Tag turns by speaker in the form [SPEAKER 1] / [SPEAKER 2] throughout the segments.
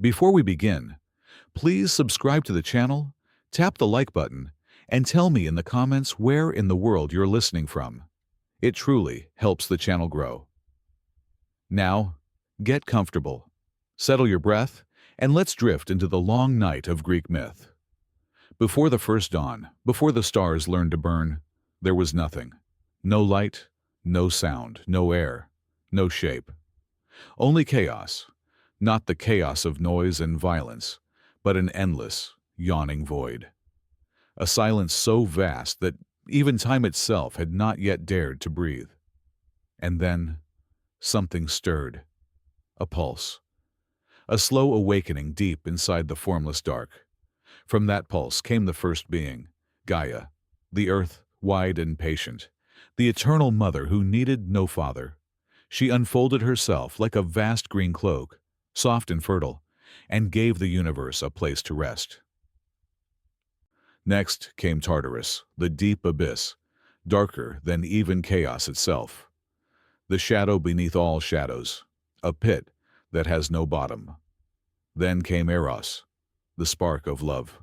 [SPEAKER 1] Before we begin, please subscribe to the channel, tap the like button, and tell me in the comments where in the world you're listening from. It truly helps the channel grow. Now, get comfortable, settle your breath, and let's drift into the long night of Greek myth. Before the first dawn, before the stars learned to burn, there was nothing. No light, no sound, no air, no shape. Only chaos, not the chaos of noise and violence, but an endless, yawning void. A silence so vast that even time itself had not yet dared to breathe. And then, something stirred. A pulse. A slow awakening deep inside the formless dark. From that pulse came the first being, Gaia, the earth, wide and patient, the eternal mother who needed no father. She unfolded herself like a vast green cloak, soft and fertile, and gave the universe a place to rest. Next came Tartarus, the deep abyss, darker than even chaos itself. The shadow beneath all shadows, a pit that has no bottom. Then came Eros, the spark of love,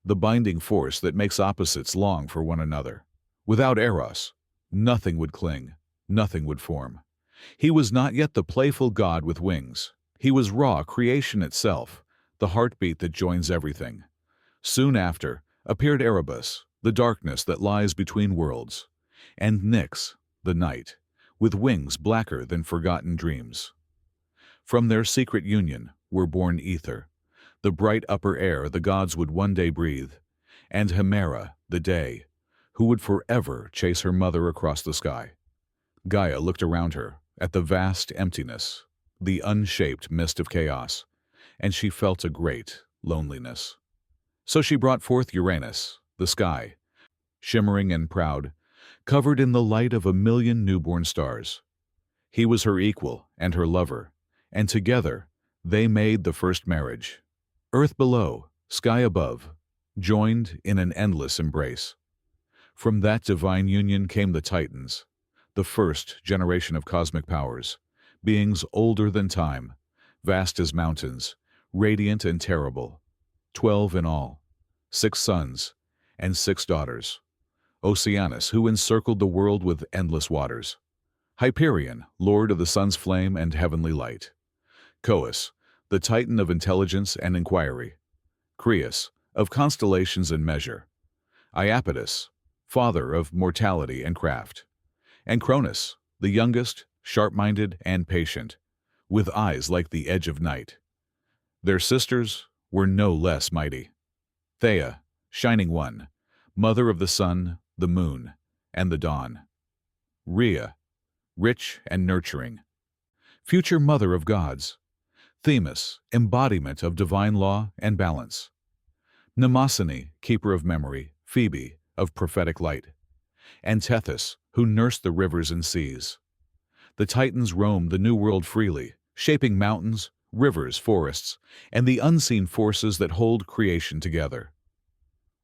[SPEAKER 1] the binding force that makes opposites long for one another. Without Eros, nothing would cling, nothing would form. He was not yet the playful god with wings. He was raw creation itself, the heartbeat that joins everything. Soon after appeared Erebus, the darkness that lies between worlds, and Nyx, the night, with wings blacker than forgotten dreams. From their secret union were born Ether, the bright upper air the gods would one day breathe, and Hemera, the day, who would forever chase her mother across the sky. Gaia looked around her, at the vast emptiness, the unshaped mist of chaos, and she felt a great loneliness. So she brought forth Uranus, the sky, shimmering and proud, covered in the light of 1,000,000 newborn stars. He was her equal and her lover, and together they made the first marriage. Earth below, sky above, joined in an endless embrace. From that divine union came the Titans, the first generation of cosmic powers, beings older than time, vast as mountains, radiant and terrible, 12 in all, 6 sons and 6 daughters. Oceanus, who encircled the world with endless waters. Hyperion, lord of the sun's flame and heavenly light. Coeus, the titan of intelligence and inquiry. Creus, of constellations and measure. Iapetus, father of mortality and craft. And Cronus, the youngest, sharp-minded and patient, with eyes like the edge of night. Their sisters were no less mighty. Theia, shining one, mother of the sun, the moon, and the dawn. Rhea, rich and nurturing, future mother of gods. Themis, embodiment of divine law and balance. Mnemosyne, keeper of memory, Phoebe, of prophetic light. And Tethys, who nursed the rivers and seas. The Titans roamed the new world freely, shaping mountains, rivers, forests, and the unseen forces that hold creation together.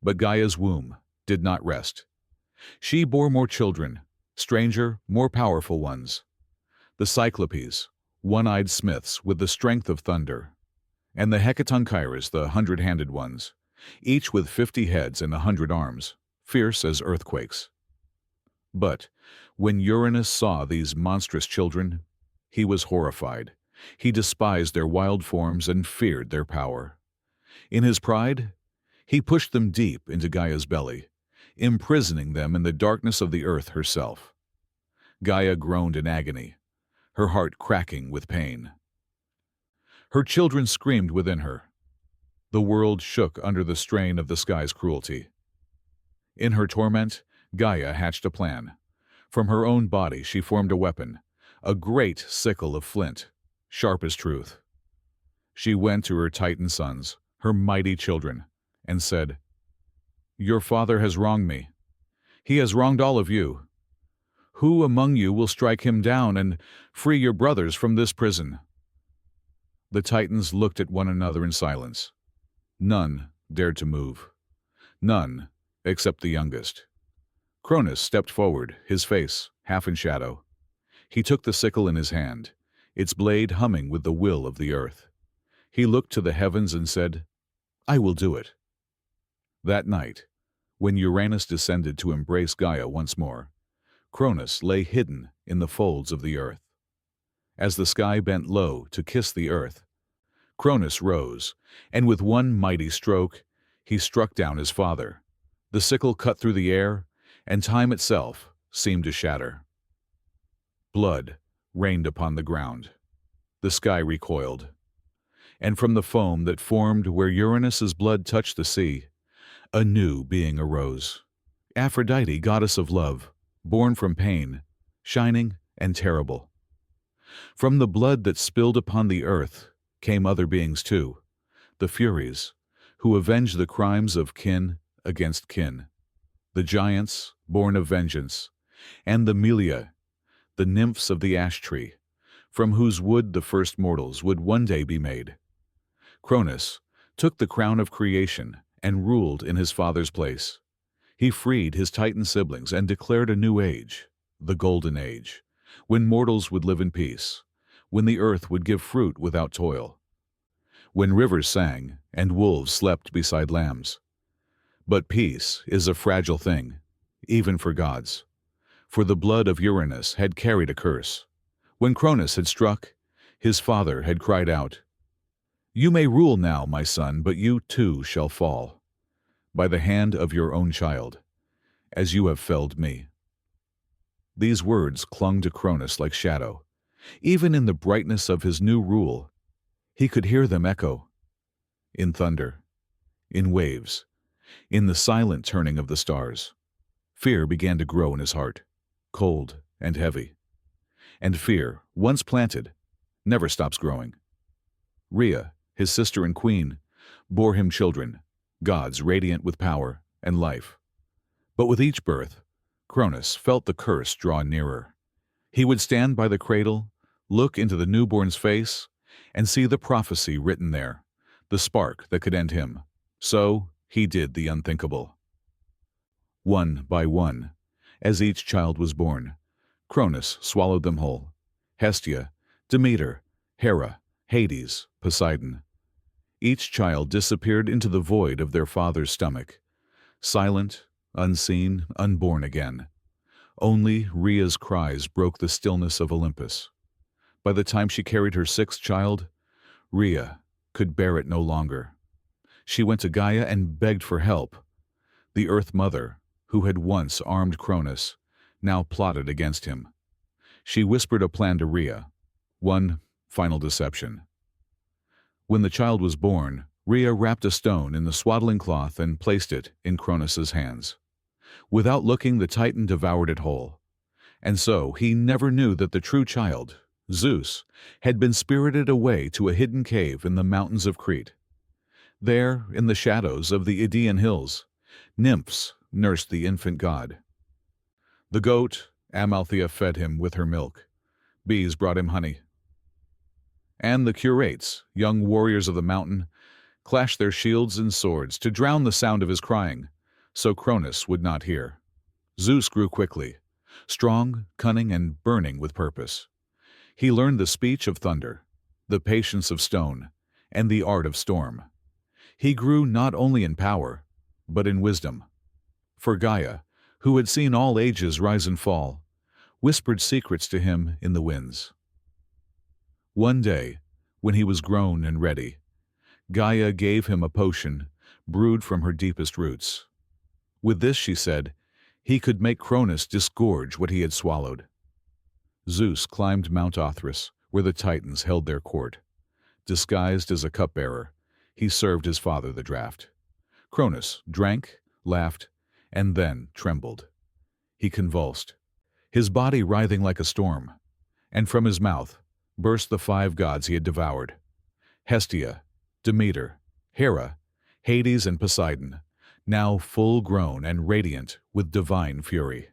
[SPEAKER 1] But Gaia's womb did not rest. She bore more children, stranger, more powerful ones. The Cyclopes, one-eyed smiths with the strength of thunder, and the Hecatonchires, the 100-handed ones, each with 50 heads and 100 arms, fierce as earthquakes. But when Uranus saw these monstrous children, he was horrified. He despised their wild forms and feared their power. In his pride, he pushed them deep into Gaia's belly, imprisoning them in the darkness of the earth herself. Gaia groaned in agony, her heart cracking with pain. Her children screamed within her. The world shook under the strain of the sky's cruelty. In her torment, Gaia hatched a plan. From her own body she formed a weapon, a great sickle of flint, sharp as truth. She went to her Titan sons, her mighty children, and said, "Your father has wronged me. He has wronged all of you. Who among you will strike him down and free your brothers from this prison?" The Titans looked at one another in silence. None dared to move. None except the youngest. Cronus stepped forward, his face half in shadow. He took the sickle in his hand, its blade humming with the will of the earth. He looked to the heavens and said, "I will do it." That night, when Uranus descended to embrace Gaia once more, Cronus lay hidden in the folds of the earth. As the sky bent low to kiss the earth, Cronus rose, and with one mighty stroke, he struck down his father. The sickle cut through the air, and time itself seemed to shatter. Blood rained upon the ground. The sky recoiled, and from the foam that formed where Uranus's blood touched the sea, a new being arose. Aphrodite, goddess of love, born from pain, shining and terrible. From the blood that spilled upon the earth came other beings too, the Furies, who avenged the crimes of kin against kin, the giants, born of vengeance, and the Melia, the nymphs of the ash tree, from whose wood the first mortals would one day be made. Cronus took the crown of creation and ruled in his father's place. He freed his Titan siblings and declared a new age, the Golden Age, when mortals would live in peace, when the earth would give fruit without toil, when rivers sang and wolves slept beside lambs. But peace is a fragile thing, even for gods, for the blood of Uranus had carried a curse. When Cronus had struck, his father had cried out, "You may rule now, my son, but you too shall fall, by the hand of your own child, as you have felled me." These words clung to Cronus like shadow. Even in the brightness of his new rule, he could hear them echo. In thunder, in waves, in the silent turning of the stars, fear began to grow in his heart, cold and heavy. And fear, once planted, never stops growing. Rhea, his sister and queen, bore him children, gods radiant with power and life. But with each birth, Cronus felt the curse draw nearer. He would stand by the cradle, look into the newborn's face, and see the prophecy written there, the spark that could end him. So he did the unthinkable. One by one, as each child was born, Cronus swallowed them whole. Hestia, Demeter, Hera, Hades, Poseidon. Each child disappeared into the void of their father's stomach, silent, unseen, unborn again. Only Rhea's cries broke the stillness of Olympus. By the time she carried her sixth child, Rhea could bear it no longer. She went to Gaia and begged for help. The Earth Mother, who had once armed Cronus, now plotted against him. She whispered a plan to Rhea, one final deception. When the child was born, Rhea wrapped a stone in the swaddling cloth and placed it in Cronus's hands. Without looking, the Titan devoured it whole. And so he never knew that the true child, Zeus, had been spirited away to a hidden cave in the mountains of Crete. There, in the shadows of the Idaean hills, nymphs nursed the infant god. The goat, Amalthea, fed him with her milk. Bees brought him honey. And the curates, young warriors of the mountain, clashed their shields and swords to drown the sound of his crying, so Cronus would not hear. Zeus grew quickly, strong, cunning, and burning with purpose. He learned the speech of thunder, the patience of stone, and the art of storm. He grew not only in power, but in wisdom. For Gaia, who had seen all ages rise and fall, whispered secrets to him in the winds. One day, when he was grown and ready, Gaia gave him a potion brewed from her deepest roots. With this, she said, he could make Cronus disgorge what he had swallowed. Zeus climbed Mount Othrys, where the Titans held their court. Disguised as a cupbearer, he served his father the draught. Cronus drank, laughed, and then trembled. He convulsed, his body writhing like a storm, and from his mouth burst the 5 gods he had devoured: Hestia, Demeter, Hera, Hades, and Poseidon, now full-grown and radiant with divine fury.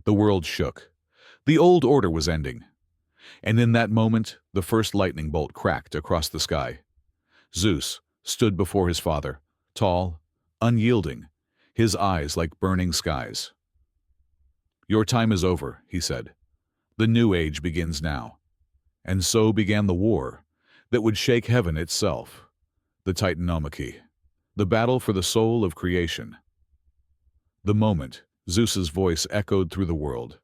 [SPEAKER 1] The world shook. The old order was ending. And in that moment, the first lightning bolt cracked across the sky. Zeus stood before his father, tall, unyielding, his eyes like burning skies. "Your time is over," he said. "The new age begins now." And so began the war, that would shake heaven itself, the Titanomachy, the battle for the soul of creation. The moment, Zeus's voice echoed through the world.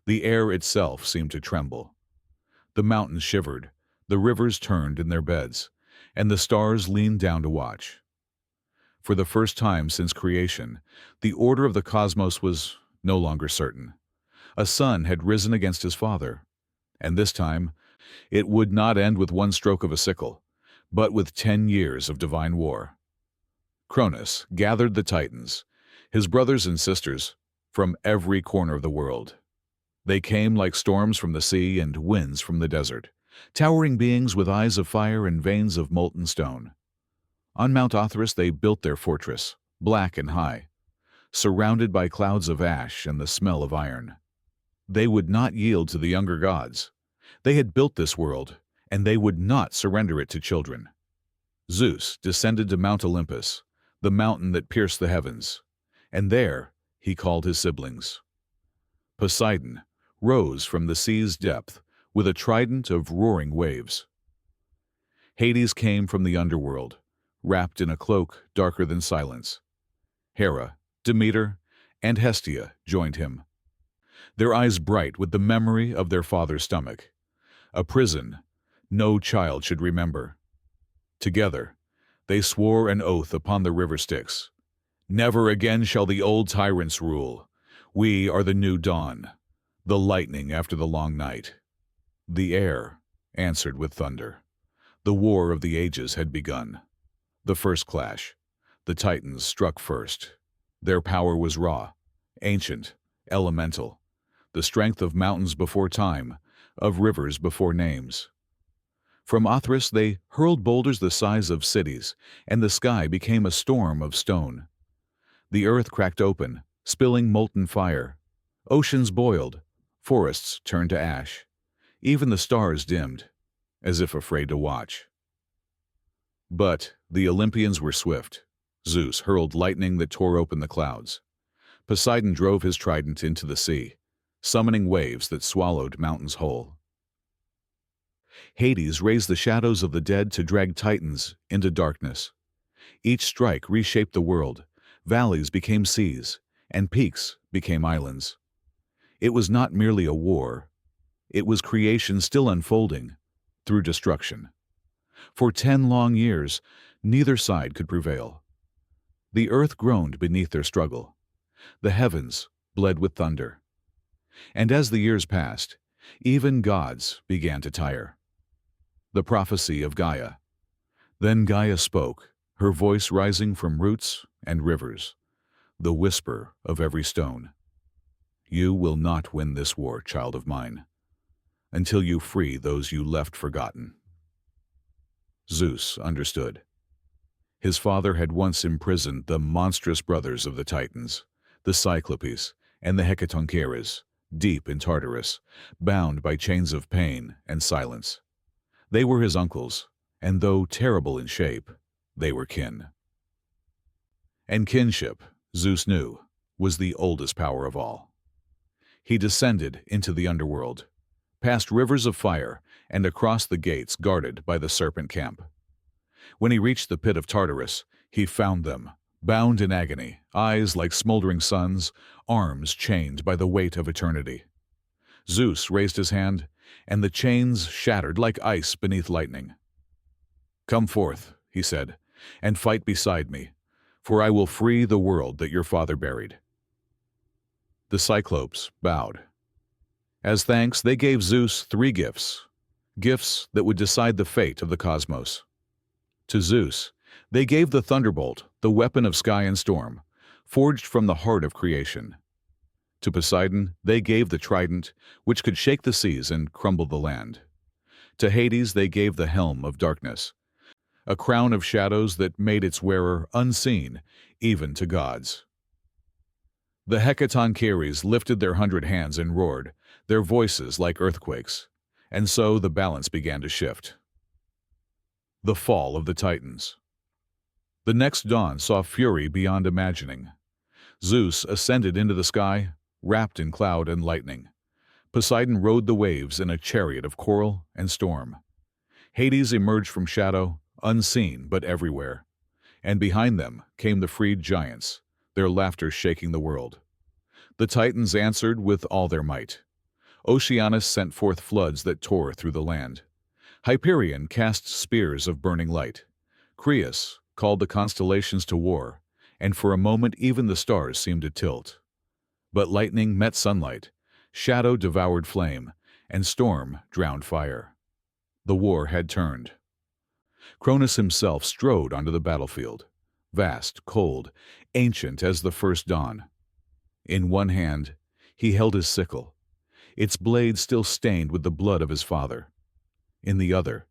[SPEAKER 1] The air itself seemed to tremble. The mountains shivered, the rivers turned in their beds, and the stars leaned down to watch. For the first time since creation, the order of the cosmos was no longer certain. A son had risen against his father, and this time it would not end with one stroke of a sickle, but with 10 years of divine war. Cronus gathered the Titans, his brothers and sisters, from every corner of the world. They came like storms from the sea and winds from the desert, towering beings with eyes of fire and veins of molten stone. On Mount Othrys they built their fortress, black and high, surrounded by clouds of ash and the smell of iron. They would not yield to the younger gods. They had built this world, and they would not surrender it to children. Zeus descended to Mount Olympus, the mountain that pierced the heavens, and there he called his siblings. Poseidon rose from the sea's depth with a trident of roaring waves. Hades came from the underworld, wrapped in a cloak darker than silence. Hera, Demeter, and Hestia joined him, their eyes bright with the memory of their father's stomach, a prison no child should remember. Together, they swore an oath upon the river Styx. Never again shall the old tyrants rule. We are the new dawn, the lightning after the long night. The air answered with thunder. The war of the ages had begun. The first clash. The Titans struck first. Their power was raw, ancient, elemental, the strength of mountains before time, of rivers before names. From Othrys they hurled boulders the size of cities, and the sky became a storm of stone. The earth cracked open, spilling molten fire. Oceans boiled, forests turned to ash. Even the stars dimmed, as if afraid to watch. But the Olympians were swift. Zeus hurled lightning that tore open the clouds. Poseidon drove his trident into the sea, summoning waves that swallowed mountains whole. Hades raised the shadows of the dead to drag Titans into darkness. Each strike reshaped the world. Valleys became seas, and peaks became islands. It was not merely a war. It was creation still unfolding through destruction. For 10 long years, neither side could prevail. The earth groaned beneath their struggle. The heavens bled with thunder. And as the years passed, even gods began to tire. The prophecy of Gaia. Then Gaia spoke, her voice rising from roots and rivers, the whisper of every stone. You will not win this war, child of mine, until you free those you left forgotten. Zeus understood. His father had once imprisoned the monstrous brothers of the Titans, the Cyclopes and the Hecatoncheires, deep in Tartarus, bound by chains of pain and silence. They were his uncles, and though terrible in shape, they were kin. And kinship, Zeus knew, was the oldest power of all. He descended into the underworld, past rivers of fire and across the gates guarded by the serpent camp. When he reached the pit of Tartarus, he found them, bound in agony, eyes like smoldering suns, arms chained by the weight of eternity. Zeus raised his hand, and the chains shattered like ice beneath lightning. "Come forth," he said, "and fight beside me, for I will free the world that your father buried." The Cyclopes bowed. As thanks, they gave Zeus 3 gifts, gifts that would decide the fate of the cosmos. To Zeus, they gave the thunderbolt, the weapon of sky and storm, forged from the heart of creation. To Poseidon, they gave the trident, which could shake the seas and crumble the land. To Hades, they gave the helm of darkness, a crown of shadows that made its wearer unseen, even to gods. The Hecatoncheires lifted their 100 hands and roared, their voices like earthquakes, and so the balance began to shift. The fall of the Titans. The next dawn saw fury beyond imagining. Zeus ascended into the sky, wrapped in cloud and lightning. Poseidon rode the waves in a chariot of coral and storm. Hades emerged from shadow, unseen but everywhere, and behind them came the freed giants, their laughter shaking the world. The Titans answered with all their might. Oceanus sent forth floods that tore through the land. Hyperion cast spears of burning light. Creus called the constellations to war, and for a moment even the stars seemed to tilt. But lightning met sunlight, shadow devoured flame, and storm drowned fire. The war had turned. Cronus himself strode onto the battlefield, vast, cold, ancient as the first dawn. In one hand, he held his sickle, its blade still stained with the blood of his father. In the other,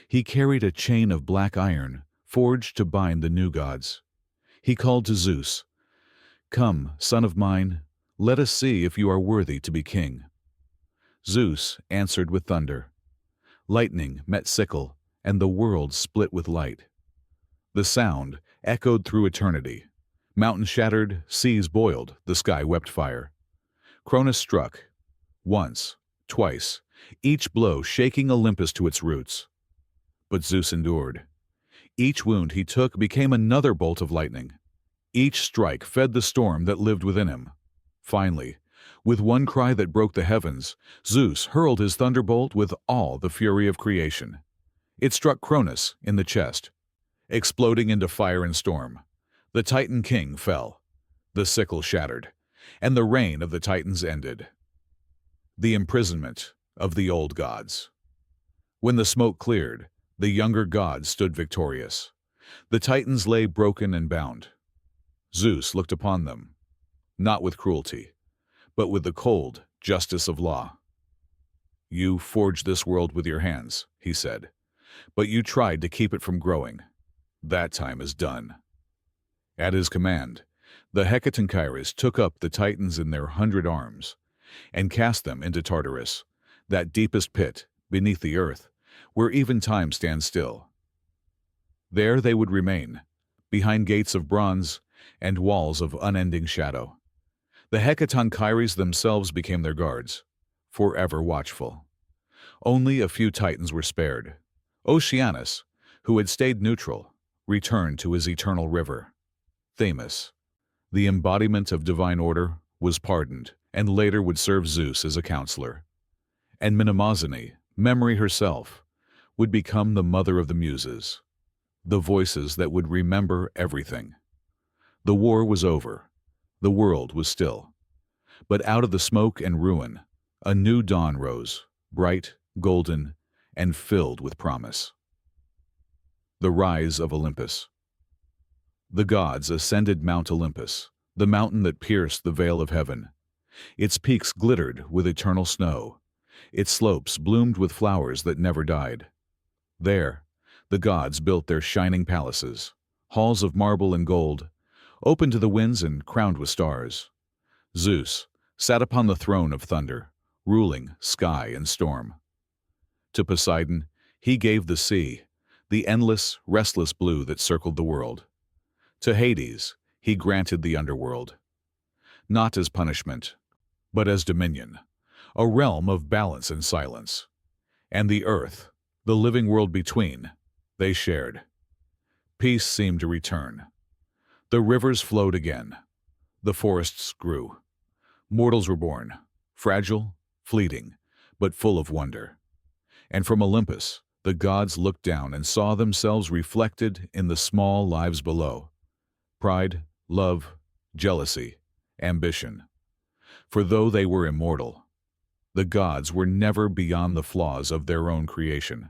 [SPEAKER 1] he carried a chain of black iron forged to bind the new gods. He called to Zeus, "Come, son of mine, let us see if you are worthy to be king." Zeus answered with thunder. Lightning met sickle, and the world split with light. The sound echoed through eternity. Mountains shattered, seas boiled, the sky wept fire. Cronus struck, once, twice, each blow shaking Olympus to its roots. But Zeus endured. Each wound he took became another bolt of lightning. Each strike fed the storm that lived within him. Finally, with one cry that broke the heavens, Zeus hurled his thunderbolt with all the fury of creation. It struck Cronus in the chest. Exploding into fire and storm, the Titan king fell. The sickle shattered, and the reign of the Titans ended. The imprisonment of the old gods. When the smoke cleared, the younger gods stood victorious. The Titans lay broken and bound. Zeus looked upon them, not with cruelty, but with the cold justice of law. "You forged this world with your hands," he said, "but you tried to keep it from growing. That time is done." At his command, the Hecatonchires took up the Titans in their 100 arms and cast them into Tartarus, that deepest pit beneath the earth, where even time stands still. There they would remain, behind gates of bronze and walls of unending shadow. The Hecatonchires themselves became their guards, forever watchful. Only a few Titans were spared. Oceanus, who had stayed neutral, returned to his eternal river. Themis, the embodiment of divine order, was pardoned, and later would serve Zeus as a counselor. And Mnemosyne, memory herself, would become the mother of the Muses, the voices that would remember everything. The war was over. The world was still. But out of the smoke and ruin, a new dawn rose, bright, golden, and filled with promise. The rise of Olympus. The gods ascended Mount Olympus, the mountain that pierced the veil of heaven. Its peaks glittered with eternal snow. Its slopes bloomed with flowers that never died. There, the gods built their shining palaces, halls of marble and gold, open to the winds and crowned with stars. Zeus sat upon the throne of thunder, ruling sky and storm. To Poseidon, he gave the sea, the endless, restless blue that circled the world. To Hades, he granted the underworld. Not as punishment, but as dominion, a realm of balance and silence. And the earth, the living world between, they shared. Peace seemed to return. The rivers flowed again. The forests grew. Mortals were born, fragile, fleeting, but full of wonder. And from Olympus, the gods looked down and saw themselves reflected in the small lives below. Pride, love, jealousy, ambition. For though they were immortal, the gods were never beyond the flaws of their own creation.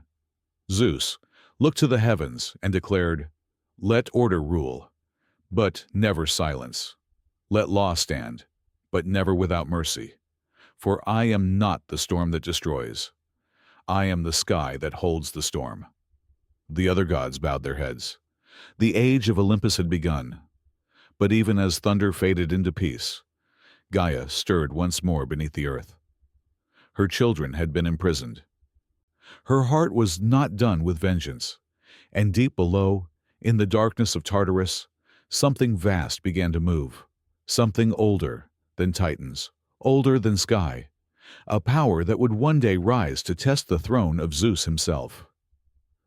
[SPEAKER 1] Zeus looked to the heavens and declared, "Let order rule, but never silence. Let law stand, but never without mercy. For I am not the storm that destroys. I am the sky that holds the storm." The other gods bowed their heads. The age of Olympus had begun. But even as thunder faded into peace, Gaia stirred once more beneath the earth. Her children had been imprisoned. Her heart was not done with vengeance, and deep below, in the darkness of Tartarus, something vast began to move, something older than Titans, older than sky, a power that would one day rise to test the throne of Zeus himself.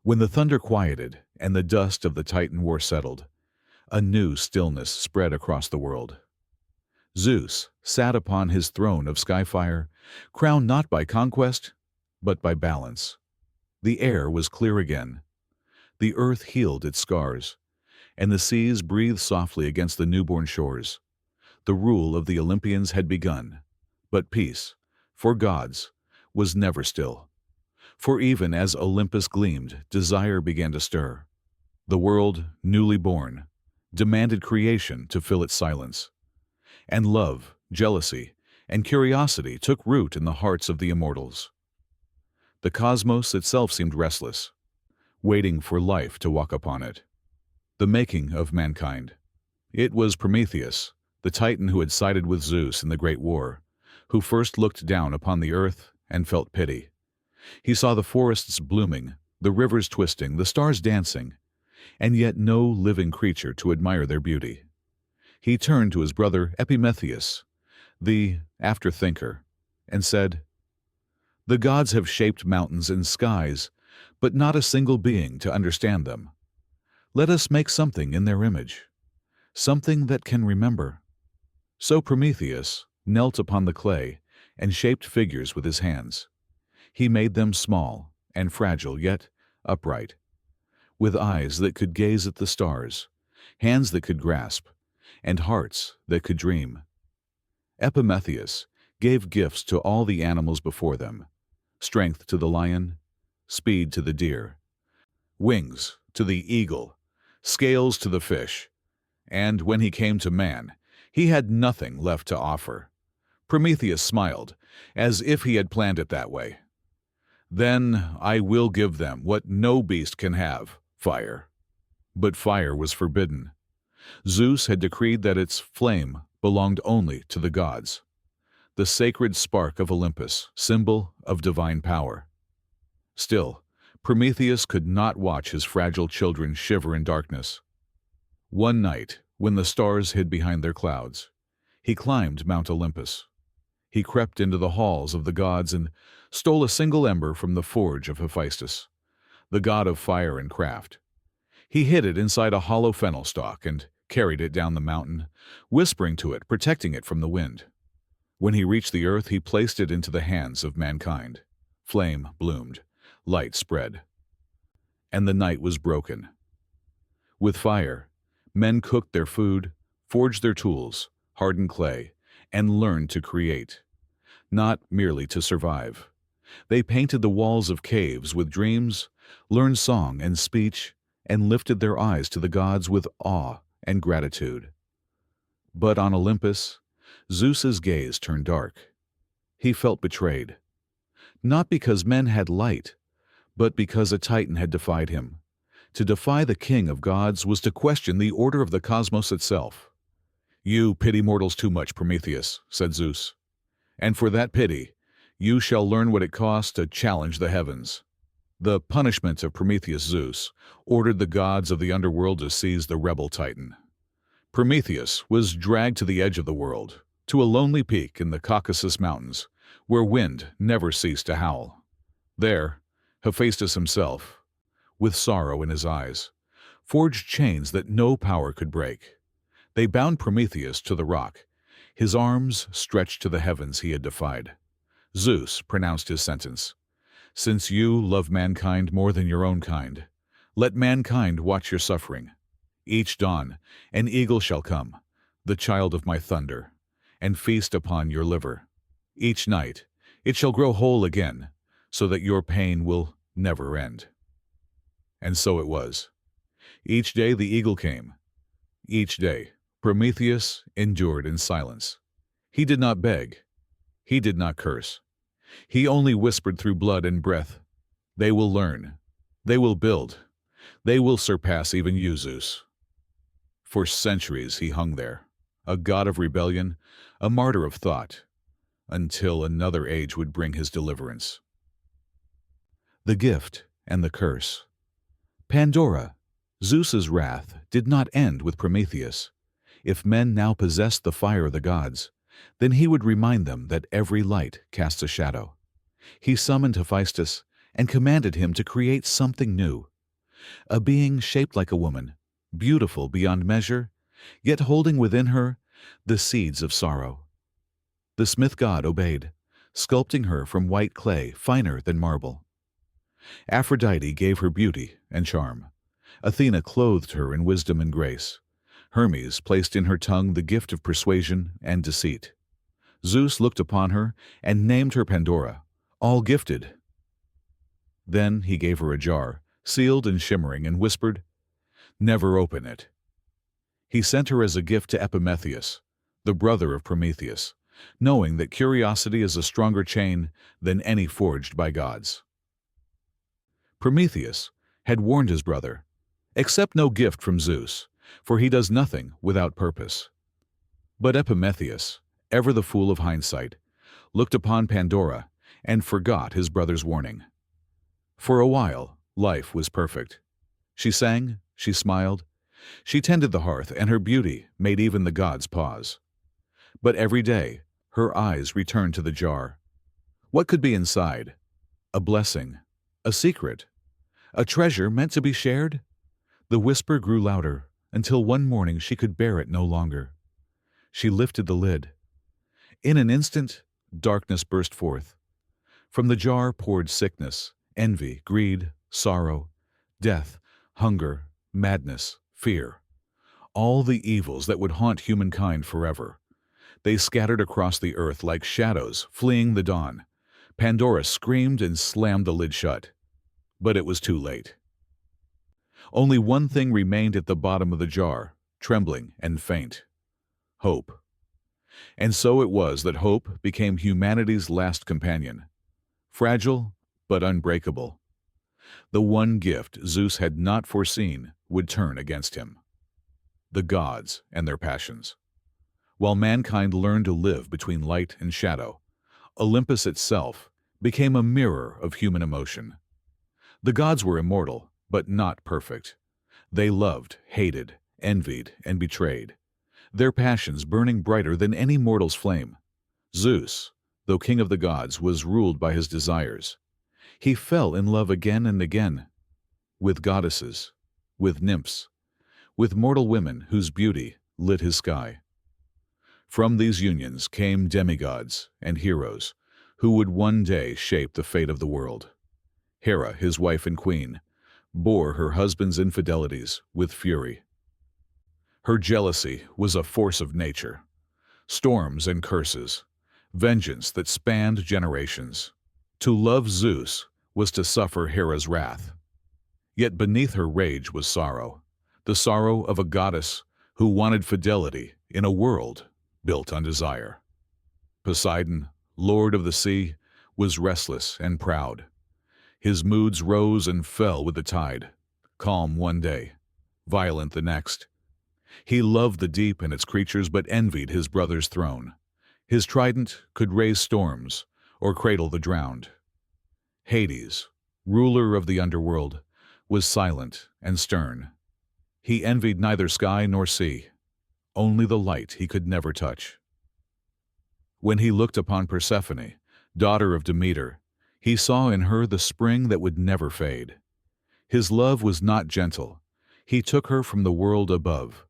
[SPEAKER 1] When the thunder quieted and the dust of the Titan War settled, a new stillness spread across the world. Zeus sat upon his throne of skyfire, crowned not by conquest, but by balance. The air was clear again. The earth healed its scars, and the seas breathed softly against the newborn shores. The rule of the Olympians had begun, but peace, for gods, was never still. For even as Olympus gleamed, desire began to stir. The world, newly born, demanded creation to fill its silence. And love, jealousy, and curiosity took root in the hearts of the immortals. The cosmos itself seemed restless, waiting for life to walk upon it. The making of mankind. It was Prometheus, the Titan who had sided with Zeus in the Great War, who first looked down upon the earth and felt pity. He saw the forests blooming, the rivers twisting, the stars dancing, and yet no living creature to admire their beauty. He turned to his brother Epimetheus, the after-thinker, and said, "The gods have shaped mountains and skies, but not a single being to understand them. Let us make something in their image, something that can remember." So Prometheus knelt upon the clay and shaped figures with his hands. He made them small and fragile, yet upright, with eyes that could gaze at the stars, hands that could grasp, and hearts that could dream. Epimetheus gave gifts to all the animals before them, strength to the lion, speed to the deer, wings to the eagle, scales to the fish, and when he came to man, he had nothing left to offer. Prometheus smiled, as if he had planned it that way. "Then I will give them what no beast can have, fire." But fire was forbidden. Zeus had decreed that its flame belonged only to the gods, the sacred spark of Olympus, symbol of divine power. Still, Prometheus could not watch his fragile children shiver in darkness. One night, when the stars hid behind their clouds, he climbed Mount Olympus. He crept into the halls of the gods and stole a single ember from the forge of Hephaestus, the god of fire and craft. He hid it inside a hollow fennel stalk and carried it down the mountain, whispering to it, protecting it from the wind. When he reached the earth, he placed it into the hands of mankind. Flame bloomed, light spread, and the night was broken. With fire, men cooked their food, forged their tools, hardened clay, and learned to create, not merely to survive. They painted the walls of caves with dreams, learned song and speech, and lifted their eyes to the gods with awe and gratitude. But on Olympus, Zeus's gaze turned dark. He felt betrayed, not because men had light, but because a Titan had defied him. To defy the king of gods was to question the order of the cosmos itself. "You pity mortals too much, Prometheus," said Zeus. "And for that pity, you shall learn what it costs to challenge the heavens." The punishment of Prometheus, Zeus ordered the gods of the underworld to seize the rebel Titan. Prometheus was dragged to the edge of the world, to a lonely peak in the Caucasus Mountains, where wind never ceased to howl. There, Hephaestus himself, with sorrow in his eyes, forged chains that no power could break. They bound Prometheus to the rock, his arms stretched to the heavens he had defied. Zeus pronounced his sentence. "Since you love mankind more than your own kind, let mankind watch your suffering. Each dawn an eagle shall come, the child of my thunder, and feast upon your liver. Each night it shall grow whole again, so that your pain will never end." And so it was. Each day the eagle came. Each day Prometheus endured in silence. He did not beg. He did not curse. He only whispered through blood and breath, "They will learn. They will build. They will surpass even you, Zeus." For centuries he hung there, a god of rebellion, a martyr of thought, until another age would bring his deliverance. The gift and the curse. Pandora, Zeus's wrath, did not end with Prometheus. If men now possessed the fire of the gods, then he would remind them that every light casts a shadow. He summoned Hephaestus and commanded him to create something new, a being shaped like a woman, beautiful beyond measure, yet holding within her the seeds of sorrow. The smith god obeyed, sculpting her from white clay finer than marble. Aphrodite gave her beauty and charm. Athena clothed her in wisdom and grace. Hermes placed in her tongue the gift of persuasion and deceit. Zeus looked upon her and named her Pandora, all gifted. Then he gave her a jar, sealed and shimmering, and whispered, "Never open it." He sent her as a gift to Prometheus, the brother of Prometheus, knowing that curiosity is a stronger chain than any forged by gods. Prometheus had warned his brother, "Accept no gift from Zeus, for he does nothing without purpose." But Epimetheus, ever the fool of hindsight, looked upon Pandora and forgot his brother's warning. For a while, life was perfect. She sang, she smiled, she tended the hearth, and her beauty made even the gods pause. But every day, her eyes returned to the jar. What could be inside? A blessing, a secret, a treasure meant to be shared? The whisper grew louder, until one morning she could bear it no longer. She lifted the lid. In an instant, darkness burst forth. From the jar poured sickness, envy, greed, sorrow, death, hunger, madness, fear. All the evils that would haunt humankind forever. They scattered across the earth like shadows fleeing the dawn. Pandora screamed and slammed the lid shut. But it was too late. Only one thing remained at the bottom of the jar, trembling and faint: hope. And so it was that hope became humanity's last companion. Fragile, but unbreakable. The one gift Zeus had not foreseen would turn against him. The gods and their passions. While mankind learned to live between light and shadow, Olympus itself became a mirror of human emotion. The gods were immortal, but not perfect. They loved, hated, envied, and betrayed, their passions burning brighter than any mortal's flame. Zeus, though king of the gods, was ruled by his desires. He fell in love again and again, with goddesses, with nymphs, with mortal women whose beauty lit his sky. From these unions came demigods and heroes who would one day shape the fate of the world. Hera, his wife and queen, bore her husband's infidelities with fury. Her jealousy was a force of nature, storms and curses, vengeance that spanned generations. To love Zeus was to suffer Hera's wrath. Yet beneath her rage was sorrow, the sorrow of a goddess who wanted fidelity in a world built on desire. Poseidon, lord of the sea, was restless and proud. His moods rose and fell with the tide, calm one day, violent the next. He loved the deep and its creatures, but envied his brother's throne. His trident could raise storms or cradle the drowned. Hades, ruler of the underworld, was silent and stern. He envied neither sky nor sea, only the light he could never touch. When he looked upon Persephone, daughter of Demeter, he saw in her the spring that would never fade. His love was not gentle. He took her from the world above,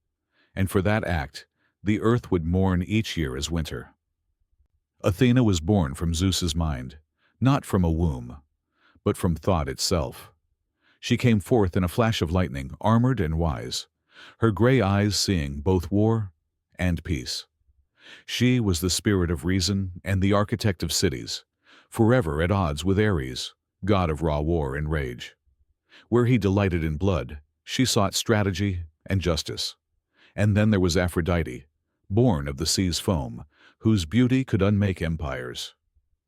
[SPEAKER 1] and for that act, the earth would mourn each year as winter. Athena was born from Zeus's mind, not from a womb, but from thought itself. She came forth in a flash of lightning, armored and wise, her gray eyes seeing both war and peace. She was the spirit of reason and the architect of cities, forever at odds with Ares, god of raw war and rage. Where he delighted in blood, she sought strategy and justice. And then there was Aphrodite, born of the sea's foam, whose beauty could unmake empires.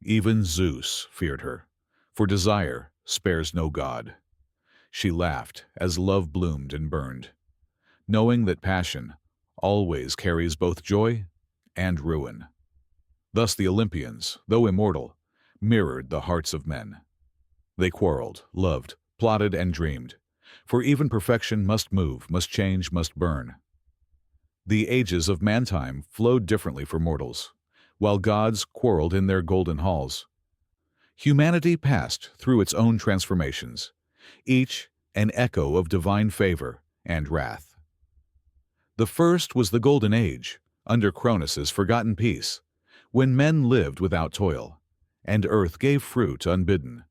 [SPEAKER 1] Even Zeus feared her, for desire spares no god. She laughed as love bloomed and burned, knowing that passion always carries both joy and ruin. Thus the Olympians, though immortal, mirrored the hearts of men. They quarreled, loved, plotted, and dreamed, for even perfection must move, must change, must burn. The ages of mantime flowed differently for mortals, while gods quarreled in their golden halls. Humanity passed through its own transformations, each an echo of divine favor and wrath. The first was the Golden Age, under Cronus's forgotten peace, when men lived without toil, and earth gave fruit unbidden.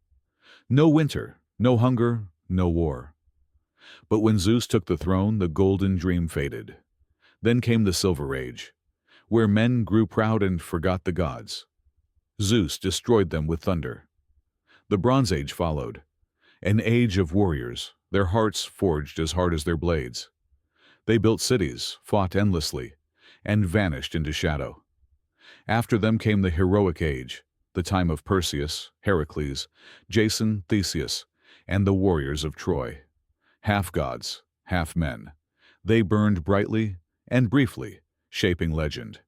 [SPEAKER 1] No winter, no hunger, no war. But when Zeus took the throne, the golden dream faded. Then came the Silver Age, where men grew proud and forgot the gods. Zeus destroyed them with thunder. The Bronze Age followed, an age of warriors, their hearts forged as hard as their blades. They built cities, fought endlessly, and vanished into shadow. After them came the Heroic Age, the time of Perseus, Heracles, Jason, Theseus, and the warriors of Troy. Half gods, half men. They burned brightly and briefly, shaping legend.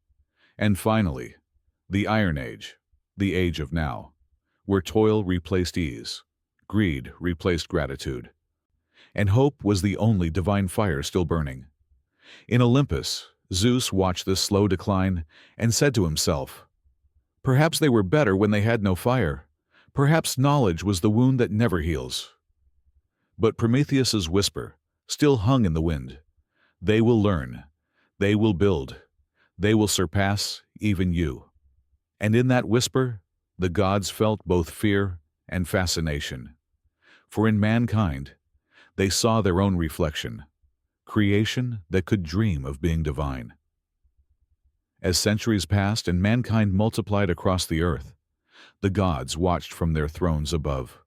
[SPEAKER 1] And finally, the Iron Age, the age of now, where toil replaced ease, greed replaced gratitude, and hope was the only divine fire still burning. In Olympus, Zeus watched this slow decline and said to himself, "Perhaps they were better when they had no fire. Perhaps knowledge was the wound that never heals." But Prometheus's whisper still hung in the wind. They will learn. They will build. They will surpass even you. And in that whisper, the gods felt both fear and fascination. For in mankind, they saw their own reflection, creation that could dream of being divine. As centuries passed and mankind multiplied across the earth, the gods watched from their thrones above.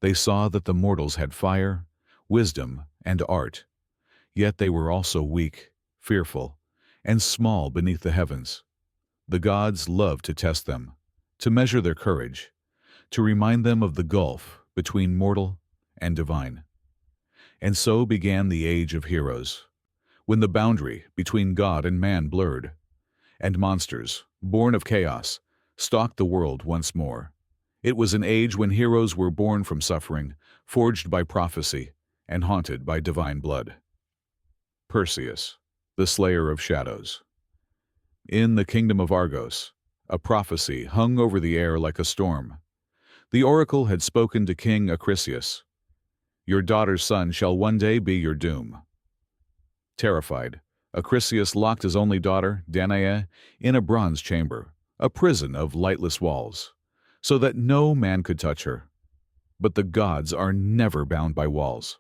[SPEAKER 1] They saw that the mortals had fire, wisdom, and art, yet they were also weak, fearful, and small beneath the heavens. The gods loved to test them, to measure their courage, to remind them of the gulf between mortal and divine. And so began the age of heroes, when the boundary between God and man blurred, and monsters, born of chaos, stalked the world once more. It was an age when heroes were born from suffering, forged by prophecy, and haunted by divine blood. Perseus, the slayer of shadows. In the kingdom of Argos, a prophecy hung over the air like a storm. The oracle had spoken to King Acrisius, "Your daughter's son shall one day be your doom." Terrified, Acrisius locked his only daughter, Danae, in a bronze chamber, a prison of lightless walls, so that no man could touch her. But the gods are never bound by walls.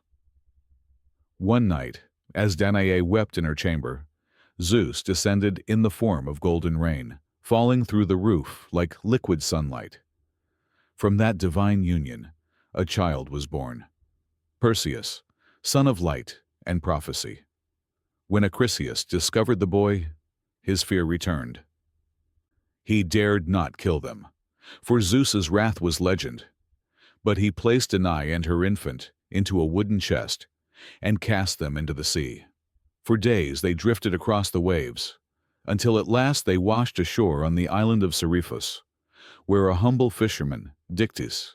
[SPEAKER 1] One night, as Danae wept in her chamber, Zeus descended in the form of golden rain, falling through the roof like liquid sunlight. From that divine union, a child was born, Perseus, son of light and prophecy. When Acrisius discovered the boy, his fear returned. He dared not kill them, for Zeus's wrath was legend. But he placed Danae and her infant into a wooden chest and cast them into the sea. For days they drifted across the waves, until at last they washed ashore on the island of Seriphus, where a humble fisherman, Dictys,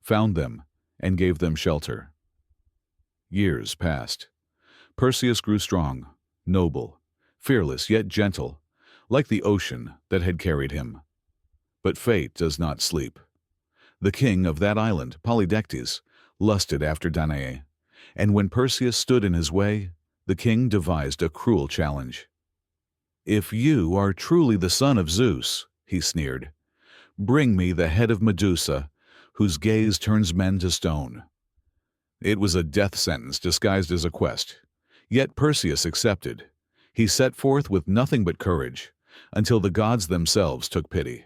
[SPEAKER 1] found them and gave them shelter. Years passed. Perseus grew strong, noble, fearless yet gentle, like the ocean that had carried him. But fate does not sleep. The king of that island, Polydectes, lusted after Danae, and when Perseus stood in his way, the king devised a cruel challenge. "If you are truly the son of Zeus," he sneered, "bring me the head of Medusa, whose gaze turns men to stone." It was a death sentence disguised as a quest, yet Perseus accepted. He set forth with nothing but courage, until the gods themselves took pity.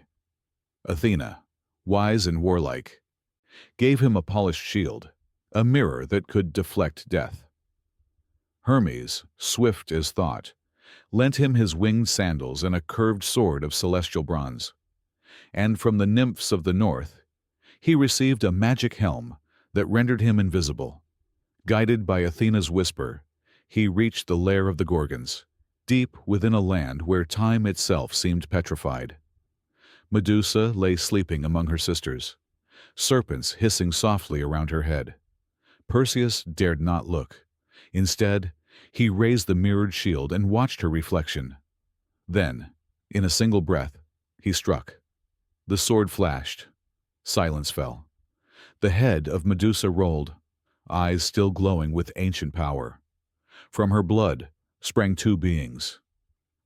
[SPEAKER 1] Athena, wise and warlike, gave him a polished shield, a mirror that could deflect death. Hermes, swift as thought, lent him his winged sandals and a curved sword of celestial bronze. And from the nymphs of the north, he received a magic helm that rendered him invisible. Guided by Athena's whisper, he reached the lair of the Gorgons, deep within a land where time itself seemed petrified. Medusa lay sleeping among her sisters, serpents hissing softly around her head. Perseus dared not look. Instead, he raised the mirrored shield and watched her reflection. Then, in a single breath, he struck. The sword flashed. Silence fell. The head of Medusa rolled, eyes still glowing with ancient power. From her blood sprang two beings: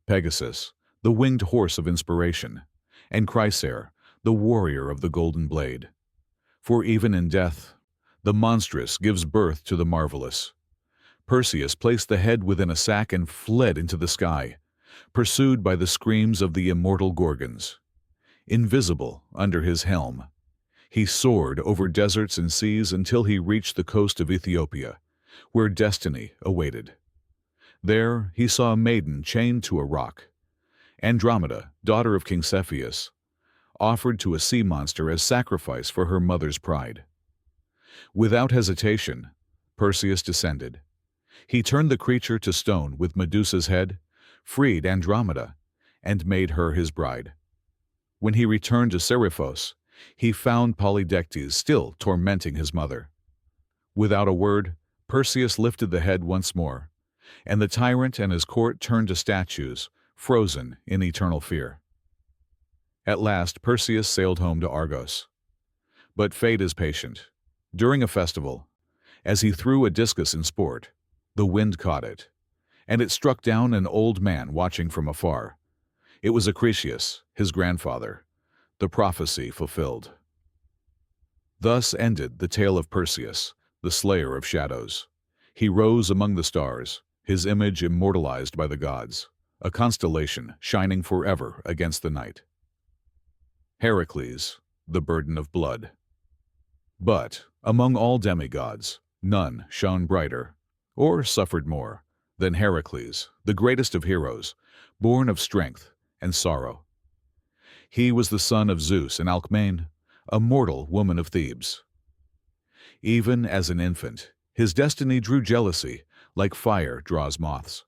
[SPEAKER 1] Pegasus, the winged horse of inspiration, and Chrysaor, the warrior of the golden blade. For even in death, the monstrous gives birth to the marvelous. Perseus placed the head within a sack and fled into the sky, pursued by the screams of the immortal Gorgons. Invisible under his helm, he soared over deserts and seas until he reached the coast of Ethiopia, where destiny awaited. There he saw a maiden chained to a rock. Andromeda, daughter of King Cepheus, offered to a sea monster as sacrifice for her mother's pride. Without hesitation, Perseus descended. He turned the creature to stone with Medusa's head, freed Andromeda, and made her his bride. When he returned to Seriphos, he found Polydectes still tormenting his mother. Without a word, Perseus lifted the head once more, and the tyrant and his court turned to statues, frozen in eternal fear. At last, Perseus sailed home to Argos. But fate is patient. During a festival, as he threw a discus in sport, the wind caught it, and it struck down an old man watching from afar. It was Acrisius, his grandfather, the prophecy fulfilled. Thus ended the tale of Perseus, the slayer of shadows. He rose among the stars, his image immortalized by the gods, a constellation shining forever against the night. Heracles, the burden of blood. But among all demigods, none shone brighter, or suffered more, than Heracles, the greatest of heroes, born of strength and sorrow. He was the son of Zeus and Alcmene, a mortal woman of Thebes. Even as an infant, his destiny drew jealousy, like fire draws moths.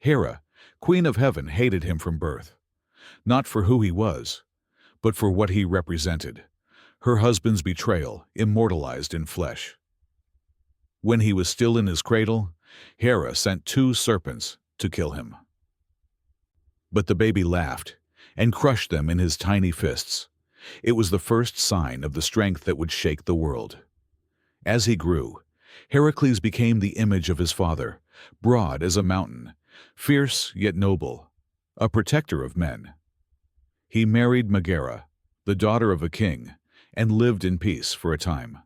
[SPEAKER 1] Hera, queen of heaven, hated him from birth, not for who he was, but for what he represented, her husband's betrayal immortalized in flesh. When he was still in his cradle, Hera sent 2 serpents to kill him. But the baby laughed and crushed them in his tiny fists. It was the first sign of the strength that would shake the world. As he grew, Heracles became the image of his father, broad as a mountain, fierce yet noble, a protector of men. He married Megara, the daughter of a king, and lived in peace for a time.